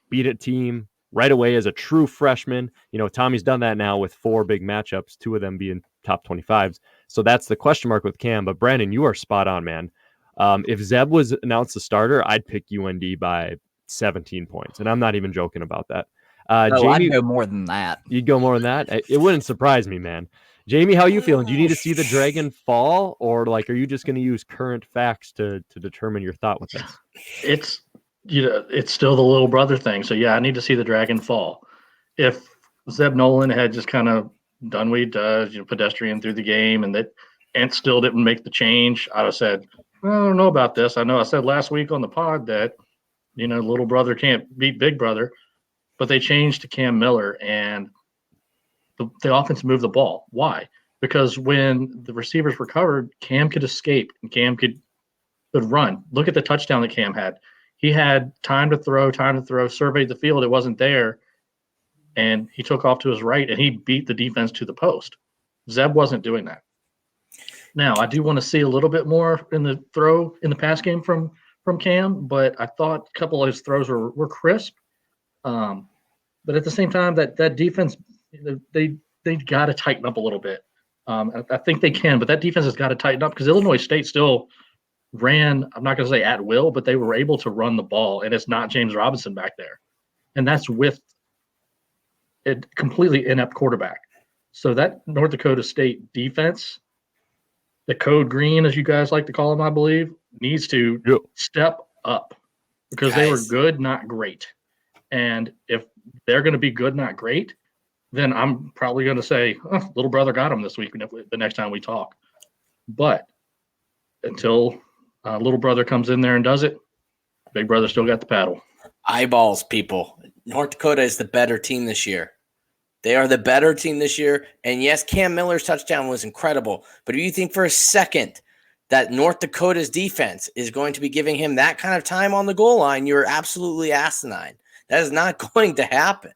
beat a team right away as a true freshman. Tommy's done that now with 4 big matchups, 2 of them being top 25s. So that's the question mark with Cam. But Brandon, you are spot on, man. If Zeb was announced the starter, I'd pick UND by 17 points. And I'm not even joking about that. Jamie, I'd go more than that. You'd go more than that? It wouldn't surprise me, man. Jamie, how are you feeling? Do you need to see the dragon fall, or are you just going to use current facts to determine your thought with this? It's still the little brother thing. So yeah, I need to see the dragon fall. If Zeb Nolan had just kind of done what he does, pedestrian through the game, and still didn't make the change, I'd have said, I don't know about this. I know I said last week on the pod that little brother can't beat big brother, but they changed to Cam Miller and the offense moved the ball. Why? Because when the receivers were covered, Cam could escape and Cam could run. Look at the touchdown that Cam had. He had time to throw, surveyed the field. It wasn't there. and he took off to his right, and he beat the defense to the post. Zeb wasn't doing that. Now, I do want to see a little bit more in the pass game from Cam, but I thought a couple of his throws were crisp. But at the same time, that defense, they got to tighten up a little bit. I think they can, but that defense has got to tighten up because Illinois State still ran, I'm not going to say at will, but they were able to run the ball, and it's not James Robinson back there. And that's with a completely inept quarterback. So that North Dakota State defense, the code green, as you guys like to call them, I believe, needs to step up because they were good, not great. And if they're going to be good, not great, then I'm probably going to say, little brother got him this week the next time we talk. But until little brother comes in there and does it, big brother still got the paddle. Eyeballs, people. North Dakota is the better team this year. They are the better team this year. And yes, Cam Miller's touchdown was incredible. But if you think for a second that North Dakota's defense is going to be giving him that kind of time on the goal line, you're absolutely asinine. That is not going to happen.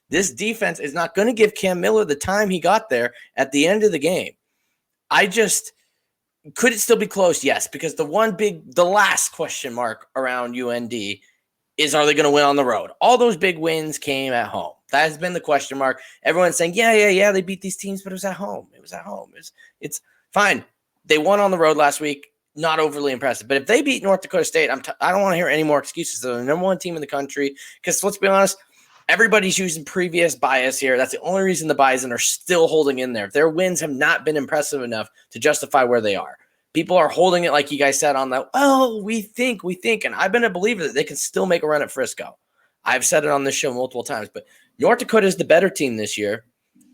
This defense is not going to give Cam Miller the time he got there at the end of the game. Could it still be close? Yes, because the last question mark around UND is, are they going to win on the road? All those big wins came at home. That has been the question mark. Everyone's saying, yeah, they beat these teams, but it was at home. It's fine. They won on the road last week. Not overly impressive. But if they beat North Dakota State, I don't want to hear any more excuses. They're the number one team in the country. Because let's be honest, everybody's using previous bias here. That's the only reason the Bison are still holding in there. Their wins have not been impressive enough to justify where they are. People are holding it, like you guys said, on that, we think. And I've been a believer that they can still make a run at Frisco. I've said it on this show multiple times. But North Dakota is the better team this year.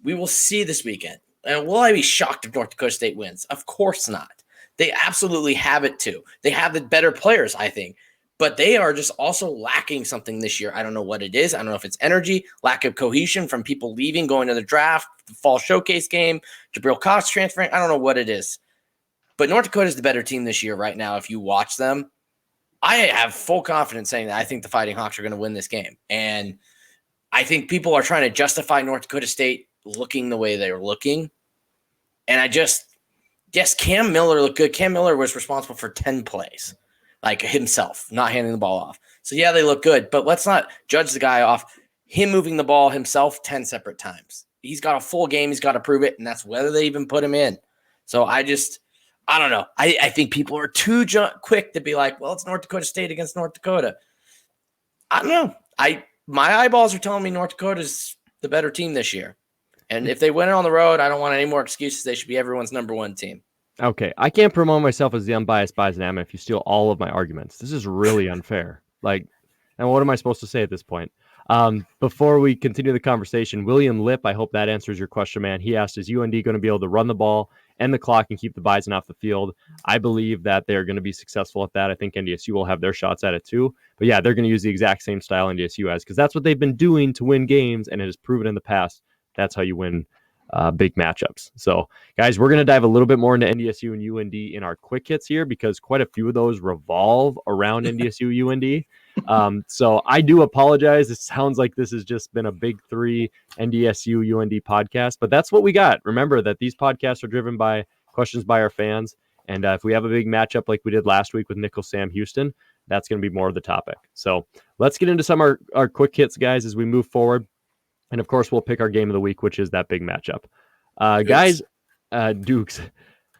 We will see this weekend. And will I be shocked if North Dakota State wins? Of course not. They absolutely have it too. They have the better players, I think. But they are just also lacking something this year. I don't know what it is. I don't know if it's energy, lack of cohesion from people leaving, going to the draft, the fall showcase game, Jabril Cox transferring. I don't know what it is. But North Dakota is the better team this year right now. If you watch them, I have full confidence saying that I think the Fighting Hawks are going to win this game. And I think people are trying to justify North Dakota State looking the way they're looking. And yes, Cam Miller looked good. Cam Miller was responsible for 10 plays, like himself, not handing the ball off. So, yeah, they look good. But let's not judge the guy off him moving the ball himself 10 separate times. He's got a full game. He's got to prove it, and that's whether they even put him in. So, I don't know. I think people are too quick to be like, well, it's North Dakota State against North Dakota. I don't know. My eyeballs are telling me North Dakota's the better team this year. And if they win it on the road, I don't want any more excuses. They should be everyone's number one team. Okay, I can't promote myself as the unbiased Bison am if you steal all of my arguments. This is really unfair. And what am I supposed to say at this point? Before we continue the conversation, William Lipp, I hope that answers your question, man. He asked, is UND going to be able to run the ball, end the clock, and keep the Bison off the field? I believe that they're going to be successful at that. I think NDSU will have their shots at it too. But yeah, they're going to use the exact same style NDSU has because that's what they've been doing to win games, and it has proven in the past that's how you win big matchups. So, guys, we're going to dive a little bit more into NDSU and UND in our quick hits here because quite a few of those revolve around NDSU UND. So I do apologize. It sounds like this has just been a big three NDSU UND podcast, but that's what we got. Remember that these podcasts are driven by questions by our fans. And if we have a big matchup like we did last week with Nickel Sam Houston, that's going to be more of the topic. So let's get into some of our quick hits, guys, as we move forward. And, of course, we'll pick our game of the week, which is that big matchup. Guys, Dukes,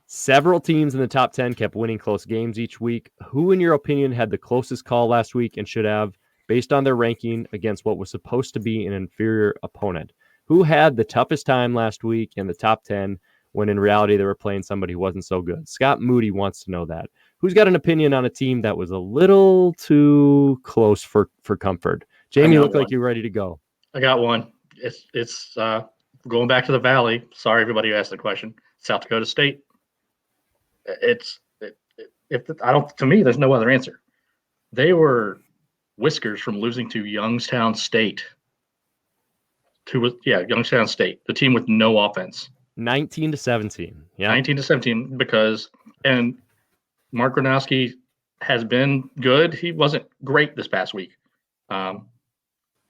several teams in the top 10 kept winning close games each week. Who, in your opinion, had the closest call last week and should have, based on their ranking, against what was supposed to be an inferior opponent? Who had the toughest time last week in the top 10 when, in reality, they were playing somebody who wasn't so good? Scott Moody wants to know that. Who's got an opinion on a team that was a little too close for comfort? Jamie, you look like you're ready to go. I got one. It's going back to the Valley. Sorry, everybody who asked the question. South Dakota State. To me, there's no other answer. They were whiskers from losing to Youngstown State. Youngstown State, the team with no offense. 19-17. Yeah, 19-17 and Mark Gronowski has been good. He wasn't great this past week.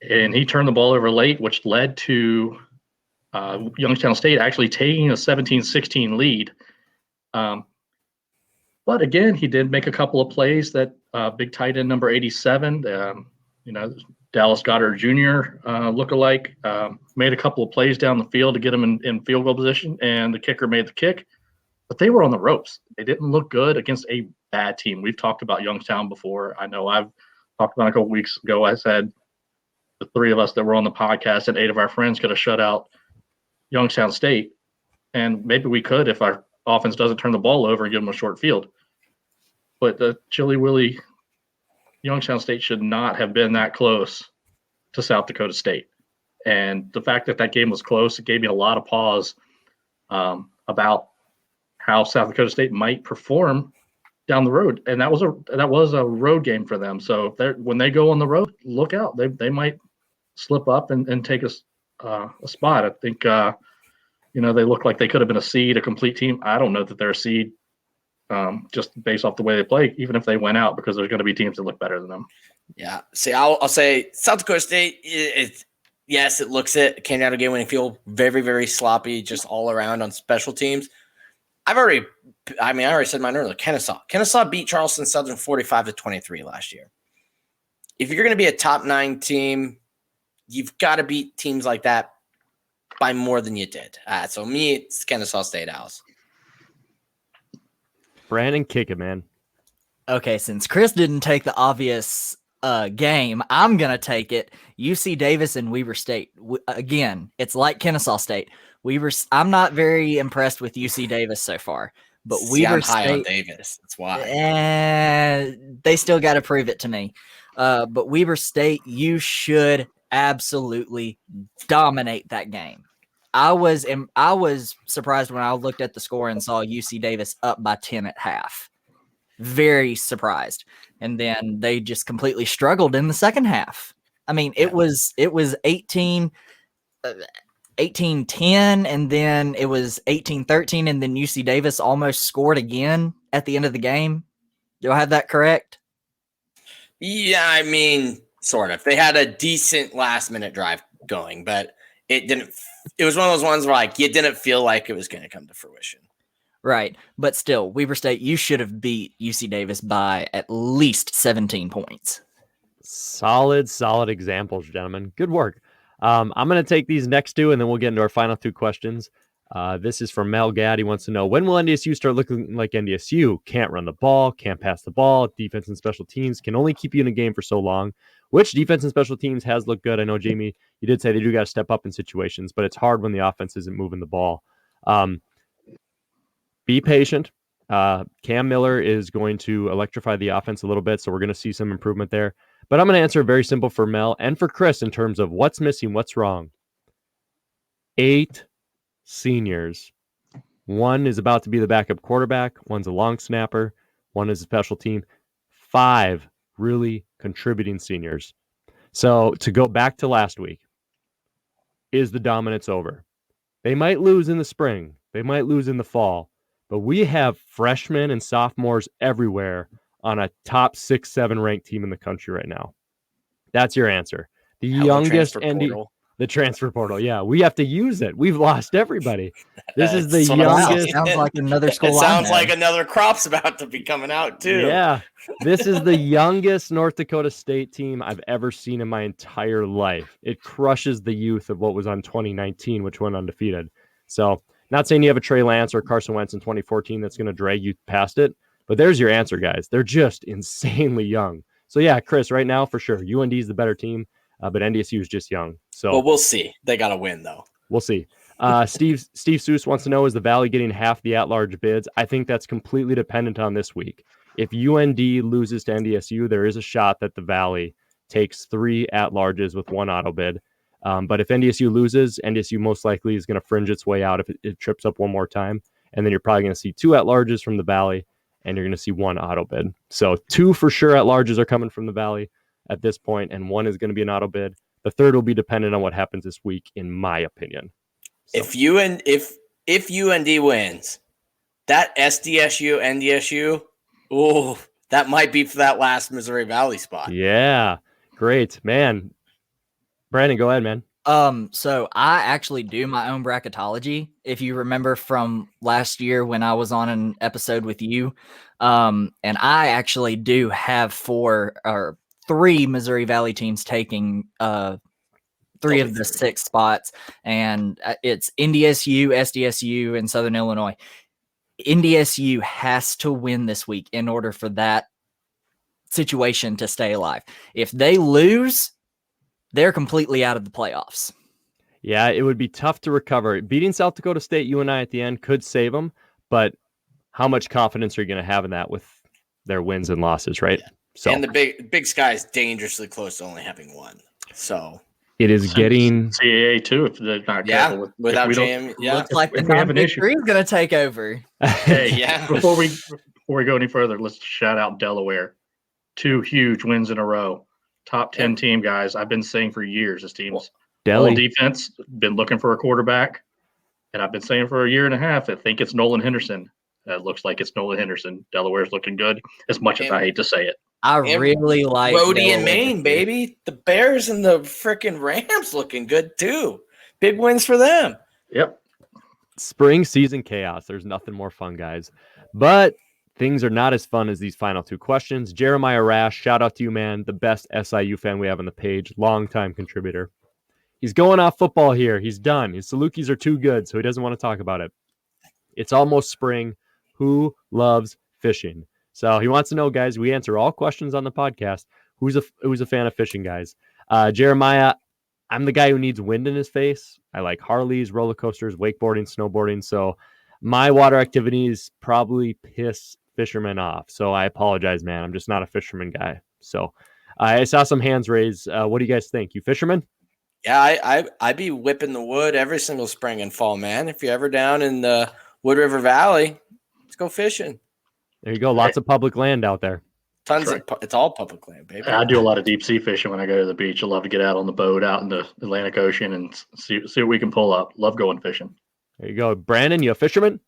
and he turned the ball over late, which led to Youngstown State actually taking a 17-16 lead. But again, he did make a couple of plays that big tight end number 87, Dallas Goddard Jr. Lookalike, made a couple of plays down the field to get him in field goal position, and the kicker made the kick. But they were on the ropes. They didn't look good against a bad team. We've talked about Youngstown before. I know I've talked about it a couple weeks ago. I said the three of us that were on the podcast and 8 of our friends could have shut out Youngstown State. And maybe we could if our offense doesn't turn the ball over and give them a short field. But the Chilly Willy Youngstown State should not have been that close to South Dakota State. And the fact that that game was close, it gave me a lot of pause about how South Dakota State might perform down the road. And that was a road game for them. So when they go on the road, look out. They might slip up and take a spot. I think they look like they could have been a seed, a complete team. I don't know that they're a seed just based off the way they play, even if they went out, because there's going to be teams that look better than them. Yeah. See, I'll say South Dakota State, it came down to game-winning field, very, very sloppy, just all around on special teams. I already said mine earlier. Kennesaw beat Charleston Southern 45-23 last year. If you're going to be a top 9 team, you've got to beat teams like that by more than you did. So me, it's Kennesaw State House. Brandon, kick it, man. Okay, since Chris didn't take the obvious game, I'm going to take it. UC Davis and Weber State. Again, it's like Kennesaw State. I'm not very impressed with UC Davis so far, but Weber I'm State, high on Davis. That's why. They still got to prove it to me. But Weber State, you should absolutely dominate that game. I was surprised when I looked at the score and saw UC Davis up by 10 at half. Very surprised. And then they just completely struggled in the second half. I mean, it was 18-10, and then it was 18-13, and then UC Davis almost scored again at the end of the game. Do I have that correct? Yeah, I mean, sort of. They had a decent last-minute drive going, but it didn't. It was one of those ones where you didn't feel like it was going to come to fruition. Right. But still, Weber State, you should have beat UC Davis by at least 17 points. Solid examples, gentlemen. Good work. I'm going to take these next 2, and then we'll get into our final 2 questions. This is from Mel Gadd. He wants to know, when will NDSU start looking like NDSU? Can't run the ball, can't pass the ball. Defense and special teams can only keep you in a game for so long. Which defense and special teams has looked good? I know, Jamie, you did say they do got to step up in situations, but it's hard when the offense isn't moving the ball. Be patient. Cam Miller is going to electrify the offense a little bit, so we're going to see some improvement there. But I'm going to answer very simple for Mel and for Chris in terms of what's missing, what's wrong. 8 seniors. 1 is about to be the backup quarterback. 1's a long snapper. 1 is a special team. 5 really contributing seniors. So to go back to last week, is the dominance over? They might lose in the spring. They might lose in the fall. But we have freshmen and sophomores everywhere on a top 6-7 ranked team in the country right now. That's your answer. The youngest the transfer portal. Yeah, we have to use it. We've lost everybody. This is the youngest. Sounds like another school. It sounds like another crop's about to be coming out too. Yeah, this is the youngest North Dakota State team I've ever seen in my entire life. It crushes the youth of what was on 2019, which went undefeated. So, not saying you have a Trey Lance or Carson Wentz in 2014 that's going to drag you past it, but there's your answer, guys. They're just insanely young. So yeah, Chris, right now for sure, UND is the better team. But NDSU is just young. So we'll see. They got to win, though. We'll see. Steve Seuss wants to know, is the Valley getting half the at-large bids? I think that's completely dependent on this week. If UND loses to NDSU, there is a shot that the Valley takes 3 at-larges with 1 auto bid. But if NDSU loses, NDSU most likely is going to fringe its way out if it trips up one more time. And then you're probably going to see 2 at-larges from the Valley, and you're going to see 1 auto bid. So 2 for sure at-larges are coming from the Valley at this point, and 1 is going to be an auto bid. The 3rd will be dependent on what happens this week, in my opinion. So. If UND wins, that SDSU NDSU, that might be for that last Missouri Valley spot. Yeah, great, man. Brandon, go ahead, man. So I actually do my own bracketology. If you remember from last year when I was on an episode with you, and I actually do have 3 Missouri Valley teams taking 3 of the 6 spots, and it's NDSU, SDSU, and Southern Illinois. NDSU has to win this week in order for that situation to stay alive. If they lose, they're completely out of the playoffs. Yeah, it would be tough to recover. Beating South Dakota State, you and I at the end could save them, but how much confidence are you going to have in that with their wins and losses, right? Yeah. So, and the Big Sky is dangerously close to only having 1. So it is getting CAA too if they're not careful. Without JM. Yeah, looks like the if we have an non-Big issue. Three is going to take over. Hey, Yeah. Before we go any further, let's shout out Delaware. 2 huge wins in a row. Top 10 team, guys. I've been saying for years this team's all defense, been looking for a quarterback. And I've been saying for a year and a half, I think it's Nolan Henderson. It looks like it's Nolan Henderson. Delaware's looking good, as much as I hate to say it. I really like Rhodey and Maine, baby. The Bears and the freaking Rams looking good too. Big wins for them. Yep. Spring season chaos. There's nothing more fun, guys. But things are not as fun as these final 2 questions. Jeremiah Rash, shout out to you, man. The best SIU fan we have on the page. Longtime contributor. He's going off football here. He's done. His Salukis are too good, so he doesn't want to talk about it. It's almost spring. Who loves fishing? So he wants to know, guys, we answer all questions on the podcast. Who's a fan of fishing, guys? Jeremiah, I'm the guy who needs wind in his face. I like Harleys, roller coasters, wakeboarding, snowboarding. So my water activities probably piss fishermen off. So I apologize, man. I'm just not a fisherman guy. So I saw some hands raised. What do you guys think? You fishermen? Yeah, I be whipping the wood every single spring and fall, man. If you're ever down in the Wood River Valley, let's go fishing. There you go. Lots of public land out there. It's all public land, baby. I do a lot of deep sea fishing when I go to the beach. I love to get out on the boat out in the Atlantic Ocean and see what we can pull up. Love going fishing. There you go. Brandon, you a fisherman?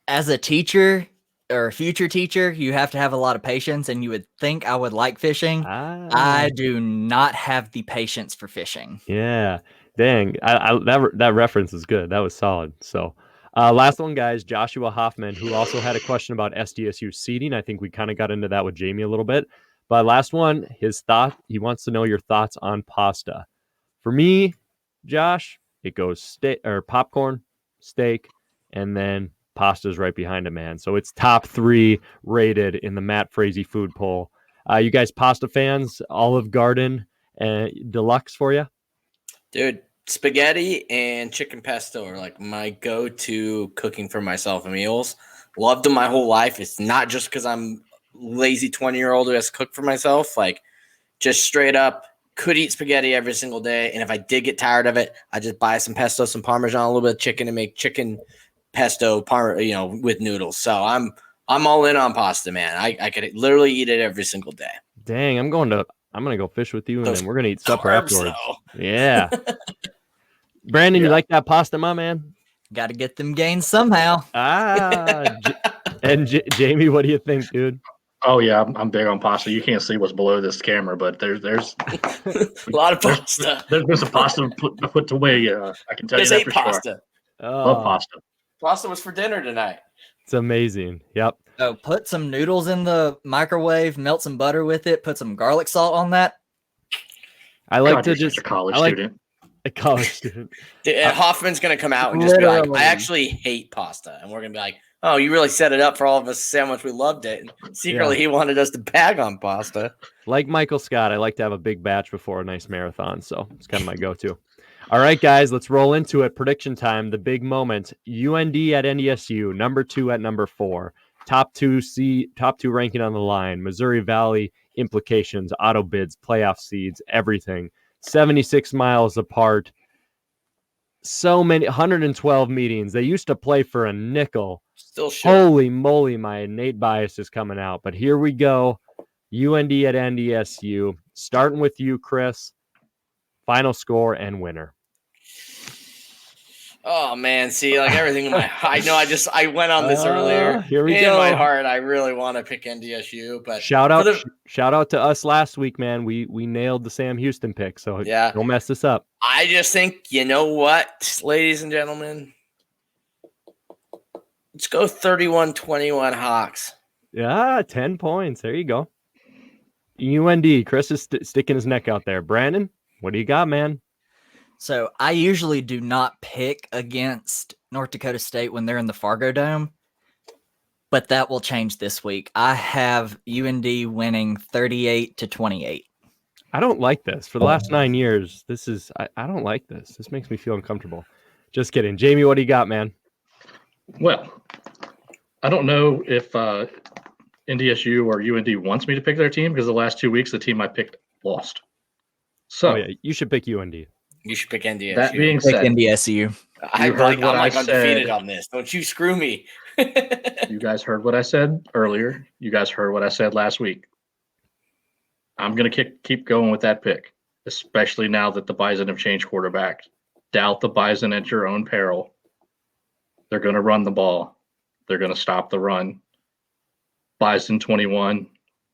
As a teacher or a future teacher, you have to have a lot of patience, and you would think I would like fishing. I do not have the patience for fishing. Yeah. Dang. That reference is good. That was solid. So last one, guys, Joshua Hoffman, who also had a question about SDSU seating. I think we kind of got into that with Jamie a little bit. But last one, he wants to know your thoughts on pasta. For me, Josh, it goes popcorn, steak, and then pasta's right behind it, man. So it's top 3 rated in the Matt Frazee food poll. You guys pasta fans, Olive Garden and deluxe for you? Dude, spaghetti and chicken pesto are like my go-to cooking for myself meals. Loved them my whole life. It's not just because I'm lazy 20-year-old who has to cook for myself. Like, just straight up could eat spaghetti every single day. And if I did get tired of it, I just buy some pesto, some Parmesan, a little bit of chicken, and make chicken pesto, with noodles. So I'm all in on pasta, man. I could literally eat it every single day. Dang, I'm gonna go fish with you, and then we're gonna eat supper afterwards. Though. Yeah. Brandon, you like that pasta, my man? Got to get them gains somehow. And Jamie, what do you think, dude? Oh yeah, I'm big on pasta. You can't see what's below this camera, but there's a lot of pasta. There's been some pasta put away. I can tell you that for pasta. Sure. Love pasta. Pasta was for dinner tonight. It's amazing. Yep. So put some noodles in the microwave, melt some butter with it, put some garlic salt on that. I like to just a college student. A college student. Hoffman's gonna come out and just be like, I actually hate pasta, and we're gonna be like, oh, you really set it up for all of us to say how much we loved it. And secretly, he wanted us to bag on pasta. Like Michael Scott, I like to have a big batch before a nice marathon, so it's kind of my go-to. All right, guys, let's roll into it. Prediction time, the big moment. UND at NDSU, number 2 at number 4. Top two ranking on the line. Missouri Valley implications, auto bids, playoff seeds, everything. 76 miles apart. So many, 112 meetings. They used to play for a nickel. Still sure. Holy moly, my innate bias is coming out. But here we go. UND at NDSU. Starting with you, Chris. Final score and winner. Oh man, see, like everything in my I went on this earlier. Here we in go. my heart, I really want to pick NDSU, but shout out to us last week, man. We nailed the Sam Houston pick, so yeah, don't mess this up. I just think, you know what, ladies and gentlemen, let's go 31-21 Hawks. Yeah, 10 points. There you go. UND. Chris is sticking his neck out there. Brandon, what do you got, man? So I usually do not pick against North Dakota State when they're in the Fargo Dome, but that will change this week. I have UND winning 38-28. I don't like this. For the last 9 years, I don't like this. This makes me feel uncomfortable. Just kidding. Jamie, what do you got, man? Well, I don't know if NDSU or UND wants me to pick their team because the last 2 weeks, the team I picked lost. So yeah, you should pick UND. You should pick NDSU. That being Pick said, NDSU. I'm undefeated on this. Don't you screw me. you guys heard what I said earlier. You guys heard what I said last week. I'm going to keep going with that pick, especially now that the Bison have changed quarterback. Doubt the Bison at your own peril. They're going to run the ball. They're going to stop the run. Bison 21,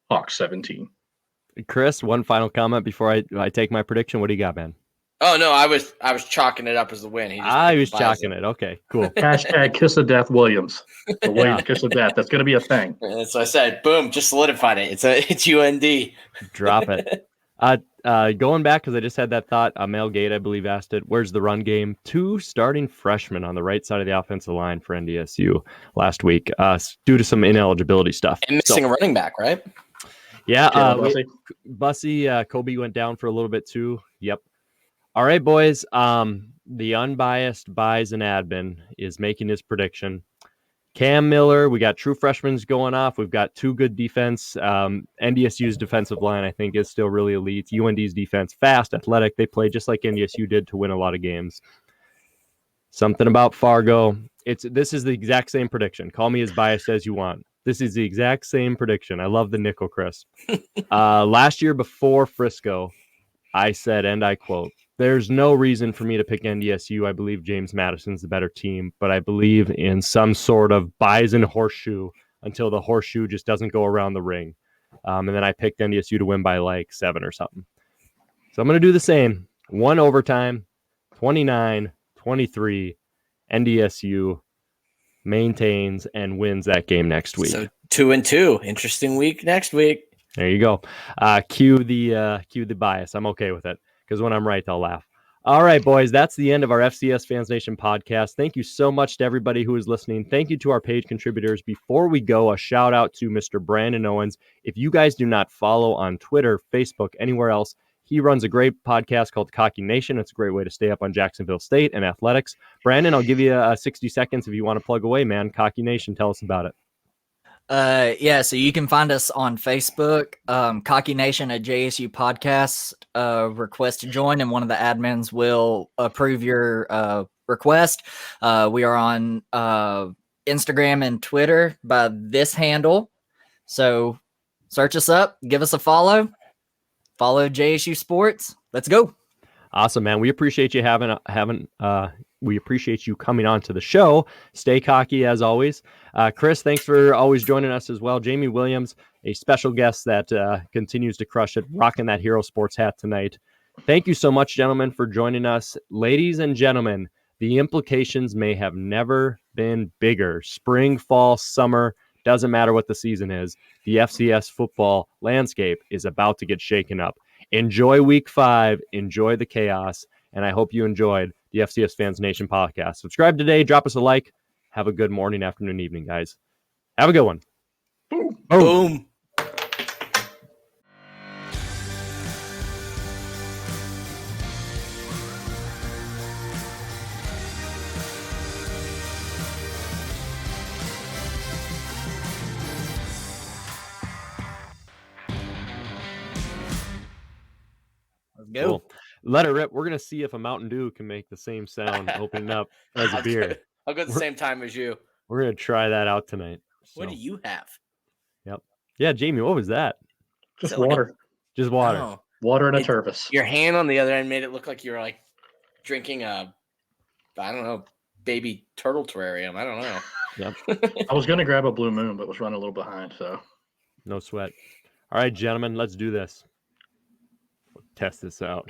Hawks 17. Chris, one final comment before I take my prediction. What do you got, man? Oh no, I was chalking it up as the win. I was chalking it. Okay, cool. Hashtag kiss of death Williams. The Williams kiss of death. That's going to be a thing. So I said, boom, just solidified it. It's UND. Drop it. Going back, because I just had that thought, Mel Gate, I believe, asked it, where's the run game? 2 starting freshmen on the right side of the offensive line for NDSU last week due to some ineligibility stuff. And missing a running back, right? Yeah. Bussy, Kobe went down for a little bit too. Yep. All right, boys. The unbiased Bison admin is making his prediction. Cam Miller, we got true freshmen going off. We've got 2 good defense. NDSU's defensive line, I think, is still really elite. UND's defense, fast, athletic. They play just like NDSU did to win a lot of games. Something about Fargo. This is the exact same prediction. Call me as biased as you want. This is the exact same prediction. I love the nickel, Chris. Last year before Frisco, I said, and I quote, there's no reason for me to pick NDSU. I believe James Madison's the better team, but I believe in some sort of Bison horseshoe until the horseshoe just doesn't go around the ring. And then I picked NDSU to win by like 7 or something. So I'm going to do the same. 1 overtime, 29-23. NDSU maintains and wins that game next week. So 2-2. Interesting week next week. There you go. Cue the bias. I'm okay with it because when I'm right, I'll laugh. All right, boys, that's the end of our FCS Fans Nation podcast. Thank you so much to everybody who is listening. Thank you to our page contributors. Before we go, a shout out to Mr. Brandon Owens. If you guys do not follow on Twitter, Facebook, anywhere else, he runs a great podcast called Cocky Nation. It's a great way to stay up on Jacksonville State and athletics. Brandon, I'll give you 60 seconds if you want to plug away, man. Cocky Nation, tell us about it. Yeah, so you can find us on Facebook, Cocky Nation, a JSU podcast. Request to join, and one of the admins will approve your request. We are on Instagram and Twitter by this handle. So search us up, give us a follow. Follow JSU Sports. Let's go. Awesome, man. We appreciate you we appreciate you coming on to the show. Stay cocky as always. Chris, thanks for always joining us as well. Jamie Williams, a special guest that continues to crush it, rocking that Hero Sports hat tonight. Thank you so much, gentlemen, for joining us. Ladies and gentlemen, the implications may have never been bigger. Spring, fall, summer, doesn't matter what the season is. The FCS football landscape is about to get shaken up. Enjoy week 5. Enjoy the chaos. And I hope you enjoyed the FCS Fans Nation podcast. Subscribe today. Drop us a like. Have a good morning, afternoon, evening, guys. Have a good one. Boom. Boom. Go. Cool. Let it rip. We're going to see if a Mountain Dew can make the same sound opening up as a beer. I'll go at the same time as you. We're going to try that out tonight. What do you have? Yep. Yeah, Jamie, what was that? Just water. Just water. Oh, Water and a Turvis. your hand on the other end made it look like you were like drinking I don't know, baby turtle terrarium. I don't know. Yep. I was going to grab a Blue Moon, but was running a little behind. So No sweat. All right, gentlemen, let's do this. Test this out.